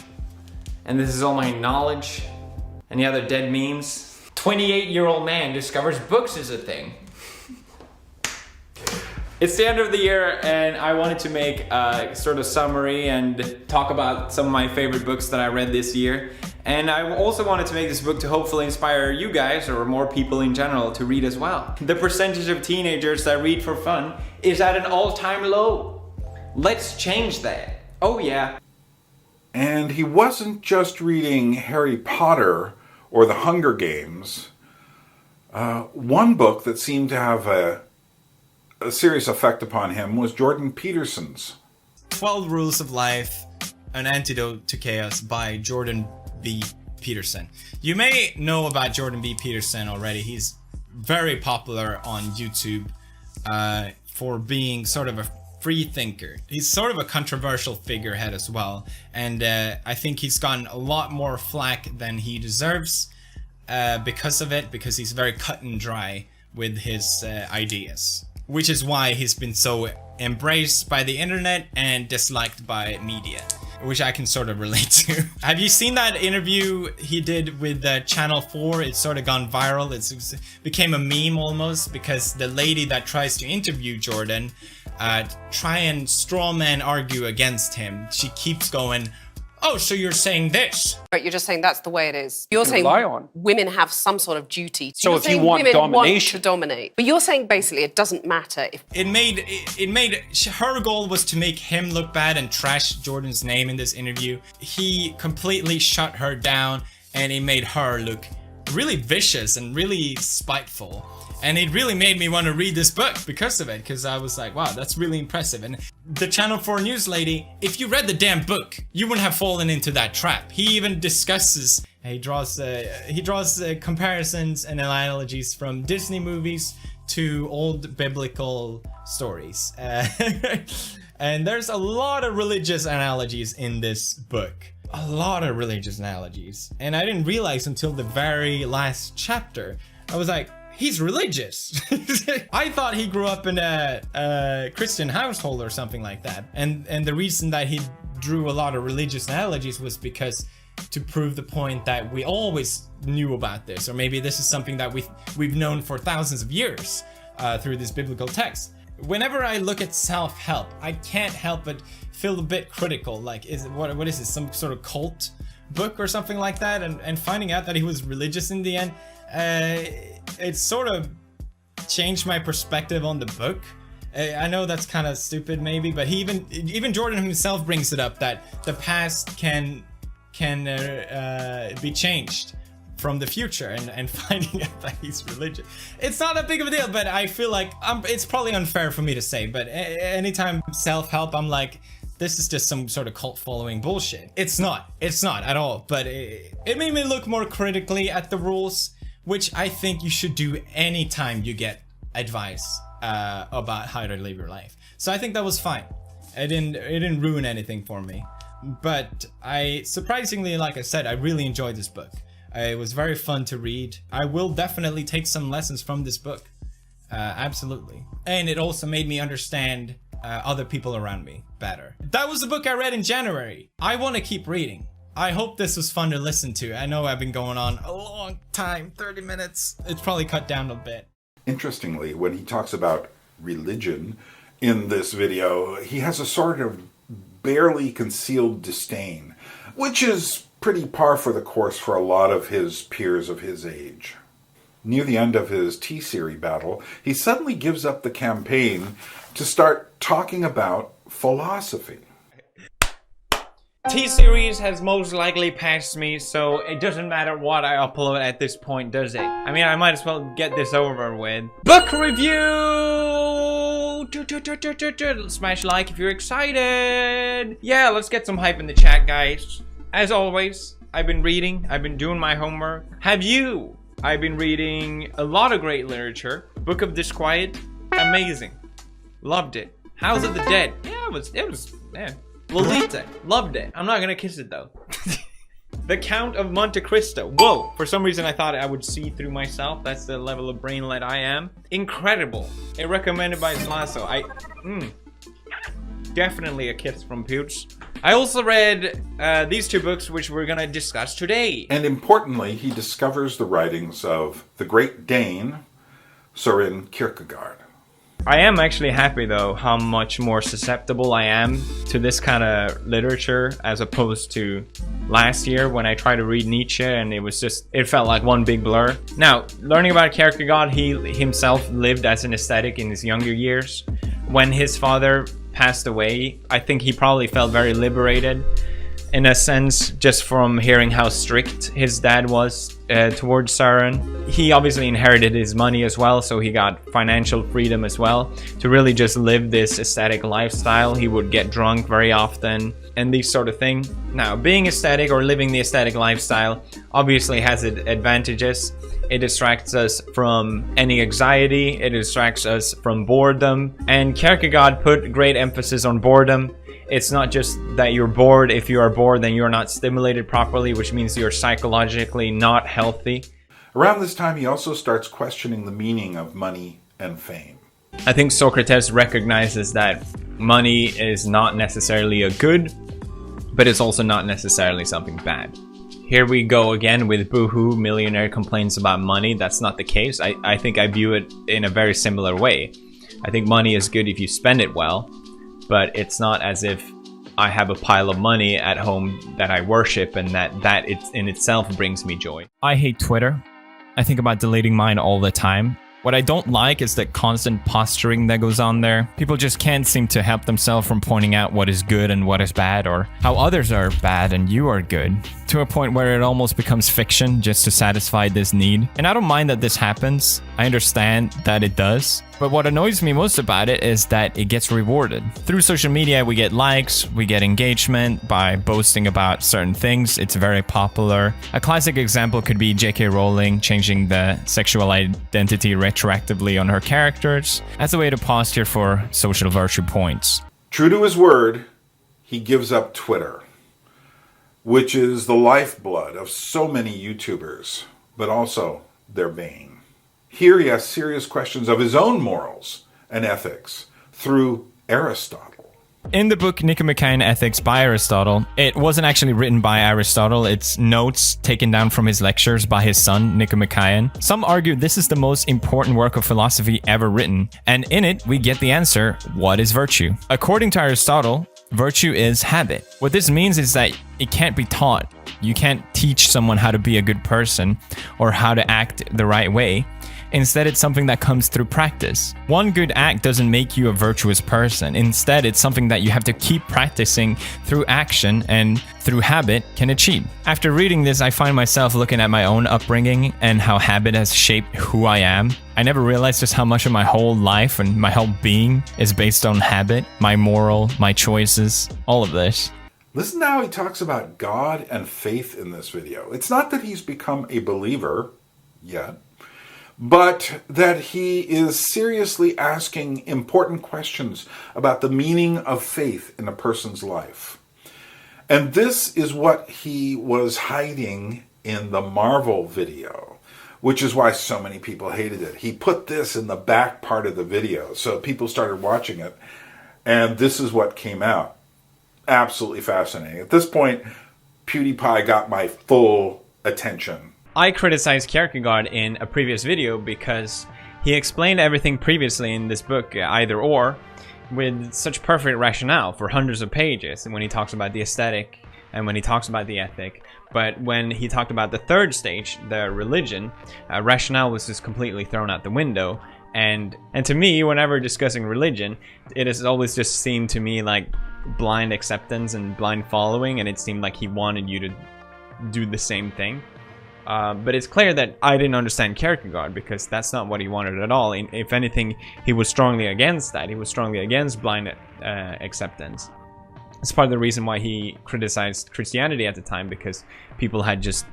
and this is all my knowledge, and the other dead memes. 28-year-old man discovers books is a thing. It's the end of the year, and I wanted to make a sort of summary and talk about some of my favorite books that I read this year. And I also wanted to make this book to hopefully inspire you guys, or more people in general, to read as well. The percentage of teenagers that read for fun is at an all-time low. Let's change that. Oh yeah. And he wasn't just reading Harry Potter or The Hunger Games. One book that seemed to have a serious effect upon him was Jordan Peterson's 12 Rules of Life, An Antidote to Chaos by Jordan B. Peterson. You may know about Jordan B. Peterson already. He's very popular on YouTube for being sort of a free thinker. He's sort of a controversial figurehead as well, and I think he's gotten a lot more flack than he deserves because of it, because he's very cut and dry with his ideas, which is why he's been so embraced by the internet and disliked by media, which I can sort of relate to. Have you seen that interview he did with Channel 4? It's sort of gone viral. It became a meme almost, because the lady that tries to interview Jordan try and strawman argue against him. She keeps going, oh, so you're saying this? But you're just saying that's the way it is. You're saying women have some sort of duty. So if you want women domination, want to dominate. But you're saying basically it doesn't matter if it made her goal was to make him look bad and trash Jordan's name in this interview. He completely shut her down, and it made her look really vicious and really spiteful. And it really made me want to read this book because of it, because I was like, wow, that's really impressive. And the Channel 4 News lady, if you read the damn book, you wouldn't have fallen into that trap. He even discusses, he draws comparisons and analogies from Disney movies to old biblical stories. And there's a lot of religious analogies in this book. A lot of religious analogies. And I didn't realize until the very last chapter. I was like, he's religious. I thought he grew up in a Christian household or something like that. And the reason that he drew a lot of religious analogies was because to prove the point that we always knew about this, or maybe this is something that we've known for thousands of years through this biblical text. Whenever I look at self-help, I can't help but feel a bit critical. Like, what is this? Some sort of cult book or something like that? And finding out that he was religious in the end, it sort of changed my perspective on the book. I know that's kind of stupid maybe, but even Jordan himself brings it up that the past can be changed from the future, and finding out that he's religious. It's not that big of a deal, but I feel like it's probably unfair for me to say, but anytime self-help, I'm like, this is just some sort of cult following bullshit. It's not at all, but it made me look more critically at the rules, which I think you should do anytime you get advice about how to live your life. So I think that was fine. It didn't ruin anything for me. but surprisingly, like I said, I really enjoyed this book. It was very fun to read. I will definitely take some lessons from this book. Absolutely. And it also made me understand other people around me better. That was the book I read in January. I want to keep reading. I hope this was fun to listen to. I know I've been going on a long time, 30 minutes. It's probably cut down a bit. Interestingly, when he talks about religion in this video, he has a sort of barely concealed disdain, which is pretty par for the course for a lot of his peers of his age. Near the end of his T-Series battle, he suddenly gives up the campaign to start talking about philosophy. T-Series has most likely passed me, so it doesn't matter what I upload at this point, does it? I mean, I might as well get this over with. Book review! Smash like if you're excited! Yeah, let's get some hype in the chat, guys. As always, I've been reading, I've been doing my homework. Have you? I've been reading a lot of great literature. Book of Disquiet, amazing. Loved it. House of the Dead, yeah, it was, yeah. Lolita, loved it. I'm not gonna kiss it though. The Count of Monte Cristo. Whoa, for some reason I thought I would see through myself. That's the level of brainlet I am. Incredible. It recommended by Slasso. Definitely a kiss from Pooch. I also read these two books which we're gonna discuss today. And importantly, he discovers the writings of the great Dane, Søren Kierkegaard. I am actually happy though how much more susceptible I am to this kind of literature as opposed to last year when I tried to read Nietzsche and it felt like one big blur. Now, learning about Kierkegaard, he himself lived as an ascetic in his younger years. When his father passed away, I think he probably felt very liberated in a sense, just from hearing how strict his dad was towards Søren. He obviously inherited his money as well, so he got financial freedom as well to really just live this ascetic lifestyle. He would get drunk very often and these sort of thing. Now, being ascetic or living the ascetic lifestyle obviously has advantages. It distracts us from any anxiety, it distracts us from boredom, and Kierkegaard put great emphasis on boredom. It's not just that you're bored. If you are bored, then you're not stimulated properly, which means you're psychologically not healthy. Around this time, he also starts questioning the meaning of money and fame. I think Socrates recognizes that money is not necessarily a good, but it's also not necessarily something bad. Here we go again with boohoo, millionaire complains about money. That's not the case. I think I view it in a very similar way. I think money is good if you spend it well, but it's not as if I have a pile of money at home that I worship and that in itself brings me joy. I hate Twitter. I think about deleting mine all the time. What I don't like is the constant posturing that goes on there. People just can't seem to help themselves from pointing out what is good and what is bad, or how others are bad and you are good, to a point where it almost becomes fiction just to satisfy this need. And I don't mind that this happens. I understand that it does. But what annoys me most about it is that it gets rewarded. Through social media, we get likes, we get engagement by boasting about certain things. It's very popular. A classic example could be J.K. Rowling changing the sexual identity retroactively on her characters as a way to posture for social virtue points. True to his word, he gives up Twitter, which is the lifeblood of so many YouTubers, but also their bane. Here he asks serious questions of his own morals and ethics through Aristotle. In the book Nicomachean Ethics by Aristotle, it wasn't actually written by Aristotle, it's notes taken down from his lectures by his son, Nicomachean. Some argue this is the most important work of philosophy ever written, and in it we get the answer, what is virtue? According to Aristotle, virtue is habit. What this means is that it can't be taught. You can't teach someone how to be a good person or how to act the right way. Instead, it's something that comes through practice. One good act doesn't make you a virtuous person. Instead, it's something that you have to keep practicing through action and through habit can achieve. After reading this, I find myself looking at my own upbringing and how habit has shaped who I am. I never realized just how much of my whole life and my whole being is based on habit, my moral, my choices, all of this. Listen to how he talks about God and faith in this video. It's not that he's become a believer yet, but that he is seriously asking important questions about the meaning of faith in a person's life. And this is what he was hiding in the Marvel video, which is why so many people hated it. He put this in the back part of the video, so people started watching it, and this is what came out. Absolutely fascinating. At this point, PewDiePie got my full attention. I criticized Kierkegaard in a previous video because he explained everything previously in this book, Either Or, with such perfect rationale for hundreds of pages when he talks about the aesthetic and when he talks about the ethic. But when he talked about the third stage, the religion, rationale was just completely thrown out the window. And to me, whenever discussing religion, it has always just seemed to me like blind acceptance and blind following, and it seemed like he wanted you to do the same thing. But it's clear that I didn't understand Kierkegaard, because that's not what he wanted at all. If anything, he was strongly against that. He was strongly against blind acceptance. It's part of the reason why he criticized Christianity at the time, because people had just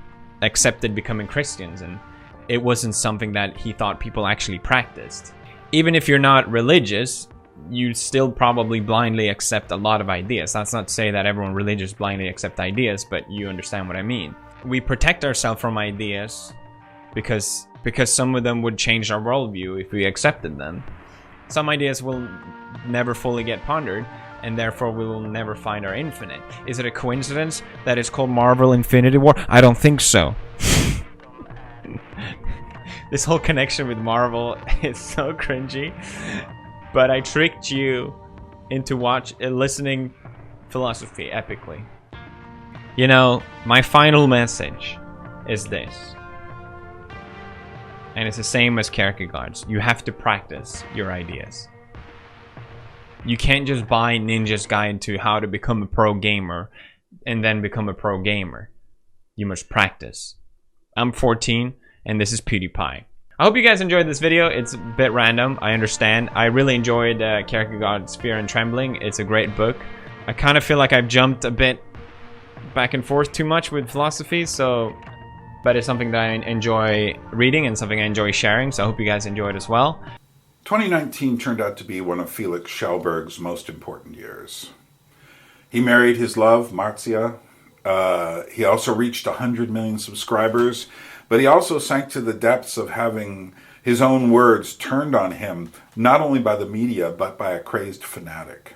accepted becoming Christians, and it wasn't something that he thought people actually practiced. Even if you're not religious, you still probably blindly accept a lot of ideas. That's not to say that everyone religious blindly accept ideas, but you understand what I mean. We protect ourselves from ideas because some of them would change our worldview if we accepted them. Some ideas will never fully get pondered, and therefore we will never find our infinite. Is it a coincidence that it's called Marvel Infinity War? I don't think so. This whole connection with Marvel is so cringy, but I tricked you into listening philosophy epically. You know, my final message is this, and it's the same as Kierkegaard's. You have to practice your ideas. You can't just buy Ninja's Guide to how to become a pro gamer and then become a pro gamer. You must practice. I'm 14 and this is PewDiePie. I hope you guys enjoyed this video. It's a bit random, I understand. I really enjoyed Kierkegaard's Fear and Trembling. It's a great book. I kind of feel like I've jumped a bit back and forth too much with philosophy, but it's something that I enjoy reading and something I enjoy sharing, so I hope you guys enjoyed as well. 2019 turned out to be one of Felix Kjellberg's most important years. He married his love, Marzia. He also reached 100 million subscribers, but he also sank to the depths of having his own words turned on him, not only by the media, but by a crazed fanatic.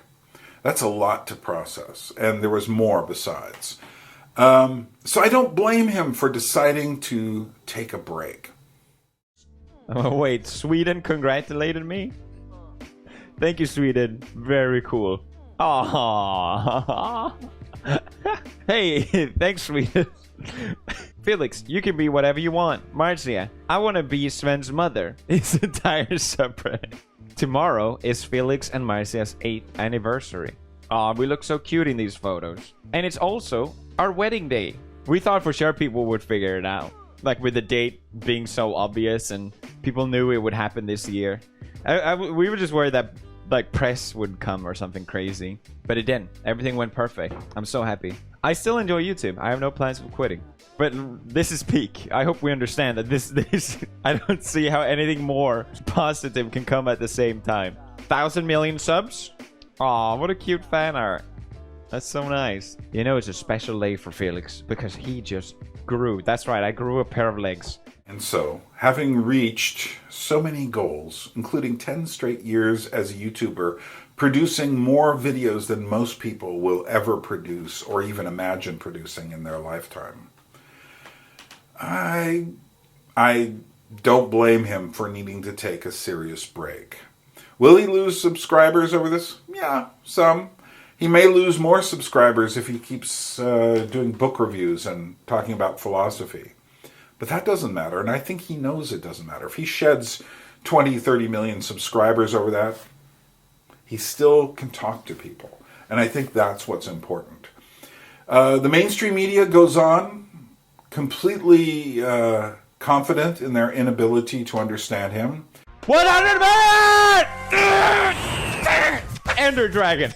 That's a lot to process, and there was more besides. So I don't blame him for deciding to take a break. Oh, wait, Sweden congratulated me? Thank you, Sweden. Very cool. Aww. Hey, thanks, Sweden. Felix, you can be whatever you want. Marzia, I want to be Sven's mother. It's entire subreddit. Tomorrow is Felix and Marcia's 8th anniversary. Aw, we look so cute in these photos. And it's also our wedding day. We thought for sure people would figure it out. Like with the date being so obvious and people knew it would happen this year. We were just worried that like press would come or something crazy. But it didn't. Everything went perfect. I'm so happy. I still enjoy YouTube. I have no plans for quitting. But this is peak. I hope we understand that this I don't see how anything more positive can come at the same time. 1,000 million subs? Aw, what a cute fan art. That's so nice. You know, it's a special day for Felix because he just grew. That's right, I grew a pair of legs. And so, having reached so many goals, including 10 straight years as a YouTuber, producing more videos than most people will ever produce or even imagine producing in their lifetime, I don't blame him for needing to take a serious break. Will he lose subscribers over this? Yeah, some. He may lose more subscribers if he keeps doing book reviews and talking about philosophy. But that doesn't matter, and I think he knows it doesn't matter. If he sheds 20, 30 million subscribers over that, he still can talk to people. And I think that's what's important. The mainstream media goes on completely confident in their inability to understand him. 100 million! Ender Dragon.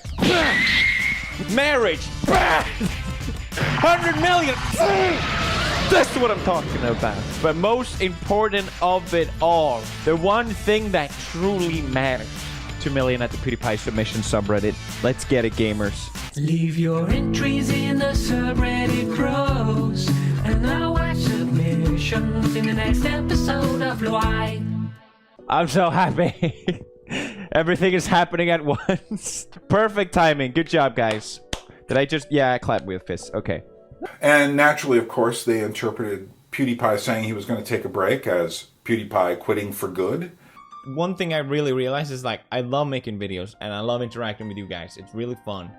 Marriage. 100 million. That's what I'm talking about. But most important of it all, the one thing that truly matters. 2 million at the PewDiePie submission subreddit. Let's get it, gamers. Leave your entries in the subreddit grows, and now I submissions in the next episode of Why. I'm so happy. Everything is happening at once. Perfect timing. Good job, guys. Did I just... Yeah, I clapped with fists. Okay. And naturally, of course, they interpreted PewDiePie saying he was going to take a break as PewDiePie quitting for good. One thing I really realized is, like, I love making videos and I love interacting with you guys. It's really fun.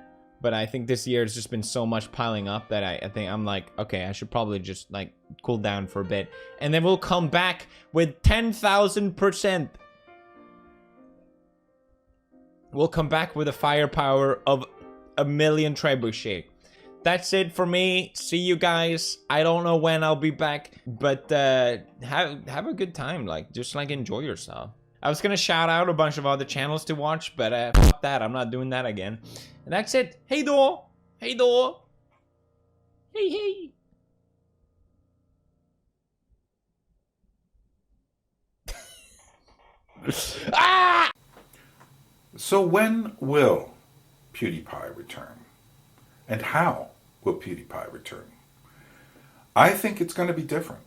But I think this year has just been so much piling up that I think I'm like, okay, I should probably just, like, cool down for a bit. And then we'll come back with 10,000%. We'll come back with a firepower of 1,000,000 trebuchet. That's it for me. See you guys. I don't know when I'll be back, but have a good time. Like, just like enjoy yourself. I was gonna shout out a bunch of other channels to watch, but fuck that. I'm not doing that again. And that's it. Hey door. Hey door. Hey hey. Ah! So when will PewDiePie return? And how will PewDiePie return? I think it's going to be different.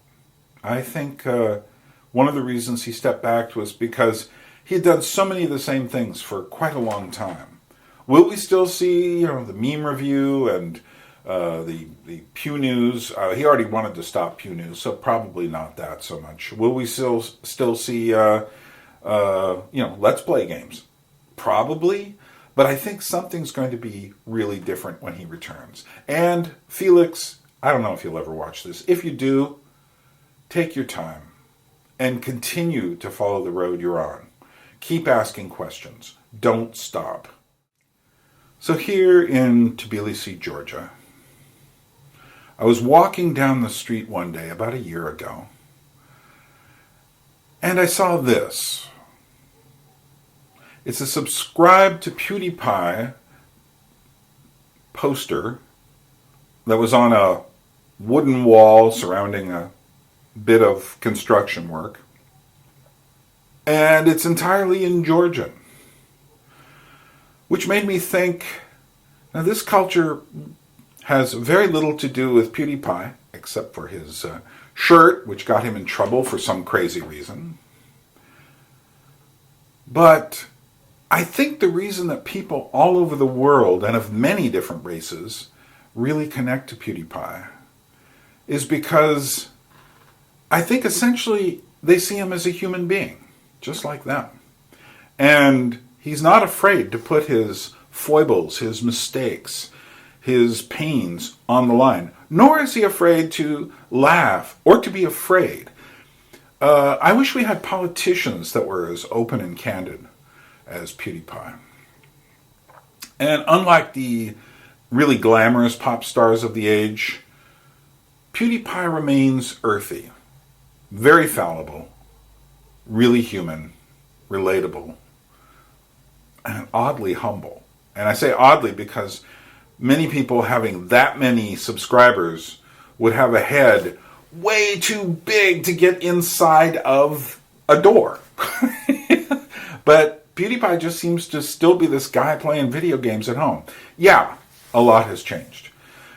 I think one of the reasons he stepped back was because he had done so many of the same things for quite a long time. Will we still see, you know, the meme review and the Pew News? He already wanted to stop Pew News, so probably not that so much. Will we still see, you know, Let's Play games? Probably. But I think something's going to be really different when he returns. And Felix, I don't know if you'll ever watch this. If you do, take your time and continue to follow the road you're on. Keep asking questions. Don't stop. So here in Tbilisi, Georgia, I was walking down the street one day about a year ago, and I saw this. It's a subscribe to PewDiePie poster that was on a wooden wall surrounding a bit of construction work. And it's entirely in Georgian. Which made me think, now this culture has very little to do with PewDiePie, except for his shirt, which got him in trouble for some crazy reason. But I think the reason that people all over the world, and of many different races, really connect to PewDiePie is because I think essentially they see him as a human being, just like them. And he's not afraid to put his foibles, his mistakes, his pains on the line, nor is he afraid to laugh or to be afraid. I wish we had politicians that were as open and candid as PewDiePie. And unlike the really glamorous pop stars of the age, PewDiePie remains earthy, very fallible, really human, relatable, and oddly humble. And I say oddly because many people having that many subscribers would have a head way too big to get inside of a door. But PewDiePie just seems to still be this guy playing video games at home. Yeah, a lot has changed.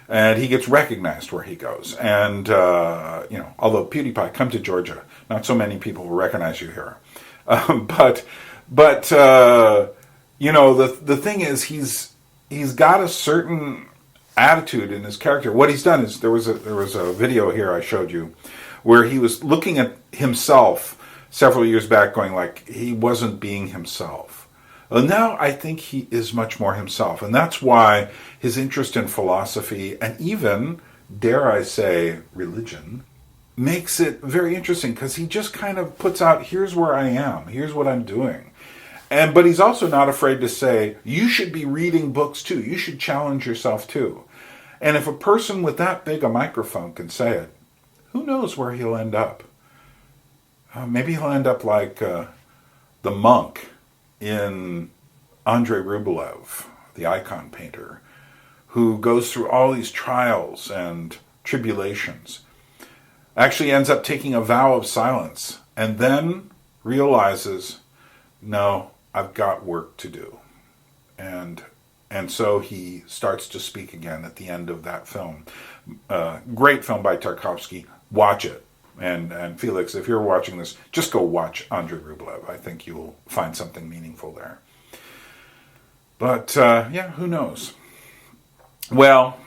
And he gets recognized where he goes. And, you know, although PewDiePie, come to Georgia, not so many people will recognize you here. But you know, the thing is, he's got a certain attitude in his character. What he's done is, there was a video here I showed you where he was looking at himself several years back going like he wasn't being himself. Well, now I think he is much more himself. And that's why his interest in philosophy and even, dare I say, religion, makes it very interesting because he just kind of puts out, here's where I am, here's what I'm doing. But he's also not afraid to say, you should be reading books too, you should challenge yourself too. And if a person with that big a microphone can say it, who knows where he'll end up? Maybe he'll end up like the monk in Andrei Rublev, the icon painter, who goes through all these trials and tribulations, actually ends up taking a vow of silence, and then realizes, no, I've got work to do. And And so he starts to speak again at the end of that film. Great film by Tarkovsky. Watch it. And Felix, if you're watching this, just go watch Andrei Rublev. I think you'll find something meaningful there. But, yeah, who knows? Well,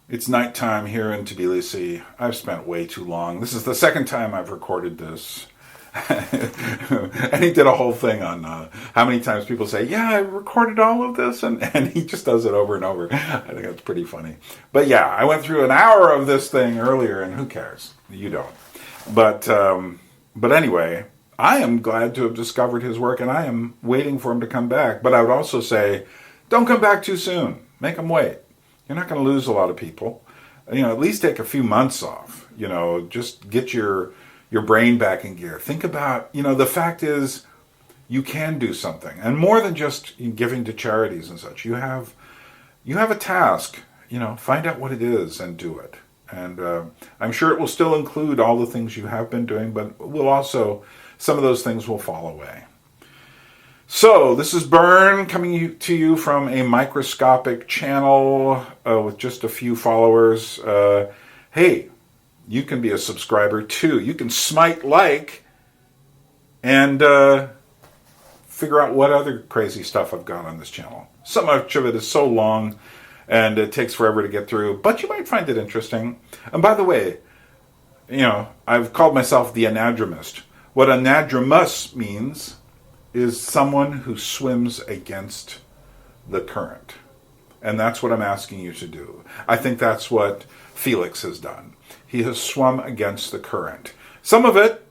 it's nighttime here in Tbilisi. I've spent way too long. This is the second time I've recorded this. And he did a whole thing on how many times people say, yeah, I recorded all of this, and he just does it over and over. I think that's pretty funny. But yeah, I went through an hour of this thing earlier, and who cares? You don't. But anyway, I am glad to have discovered his work, and I am waiting for him to come back. But I would also say, don't come back too soon. Make him wait. You're not going to lose a lot of people. At least take a few months off. Just get your brain back in gear. Think about, the fact is, you can do something. And more than just giving to charities and such. You have a task. Find out what it is and do it. And I'm sure it will still include all the things you have been doing, but some of those things will fall away. So, this is Byrne coming to you from a microscopic channel with just a few followers. Hey, you can be a subscriber too. You can smite like and figure out what other crazy stuff I've got on this channel. So much of it is so long and it takes forever to get through, but you might find it interesting. And by the way, I've called myself the Anadromist. What Anadromous means is someone who swims against the current. And that's what I'm asking you to do. I think that's what Felix has done. He has swum against the current. Some of it,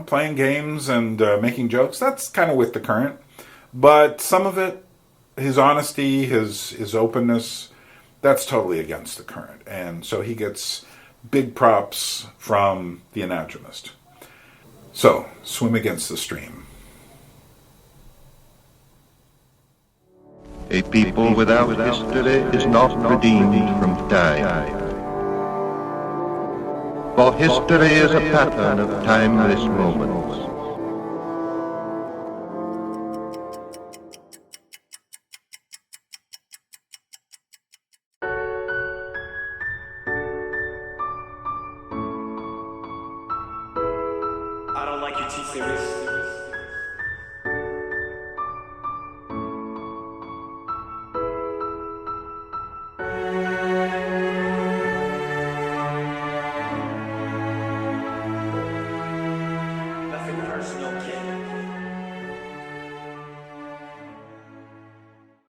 playing games and making jokes, that's kind of with the current. But some of it, his honesty, his openness, that's totally against the current. And so he gets big props from the Anadromist. So, swim against the stream. A people without history is not redeemed from time. For history is a pattern of timeless moments. I don't like your T-Series.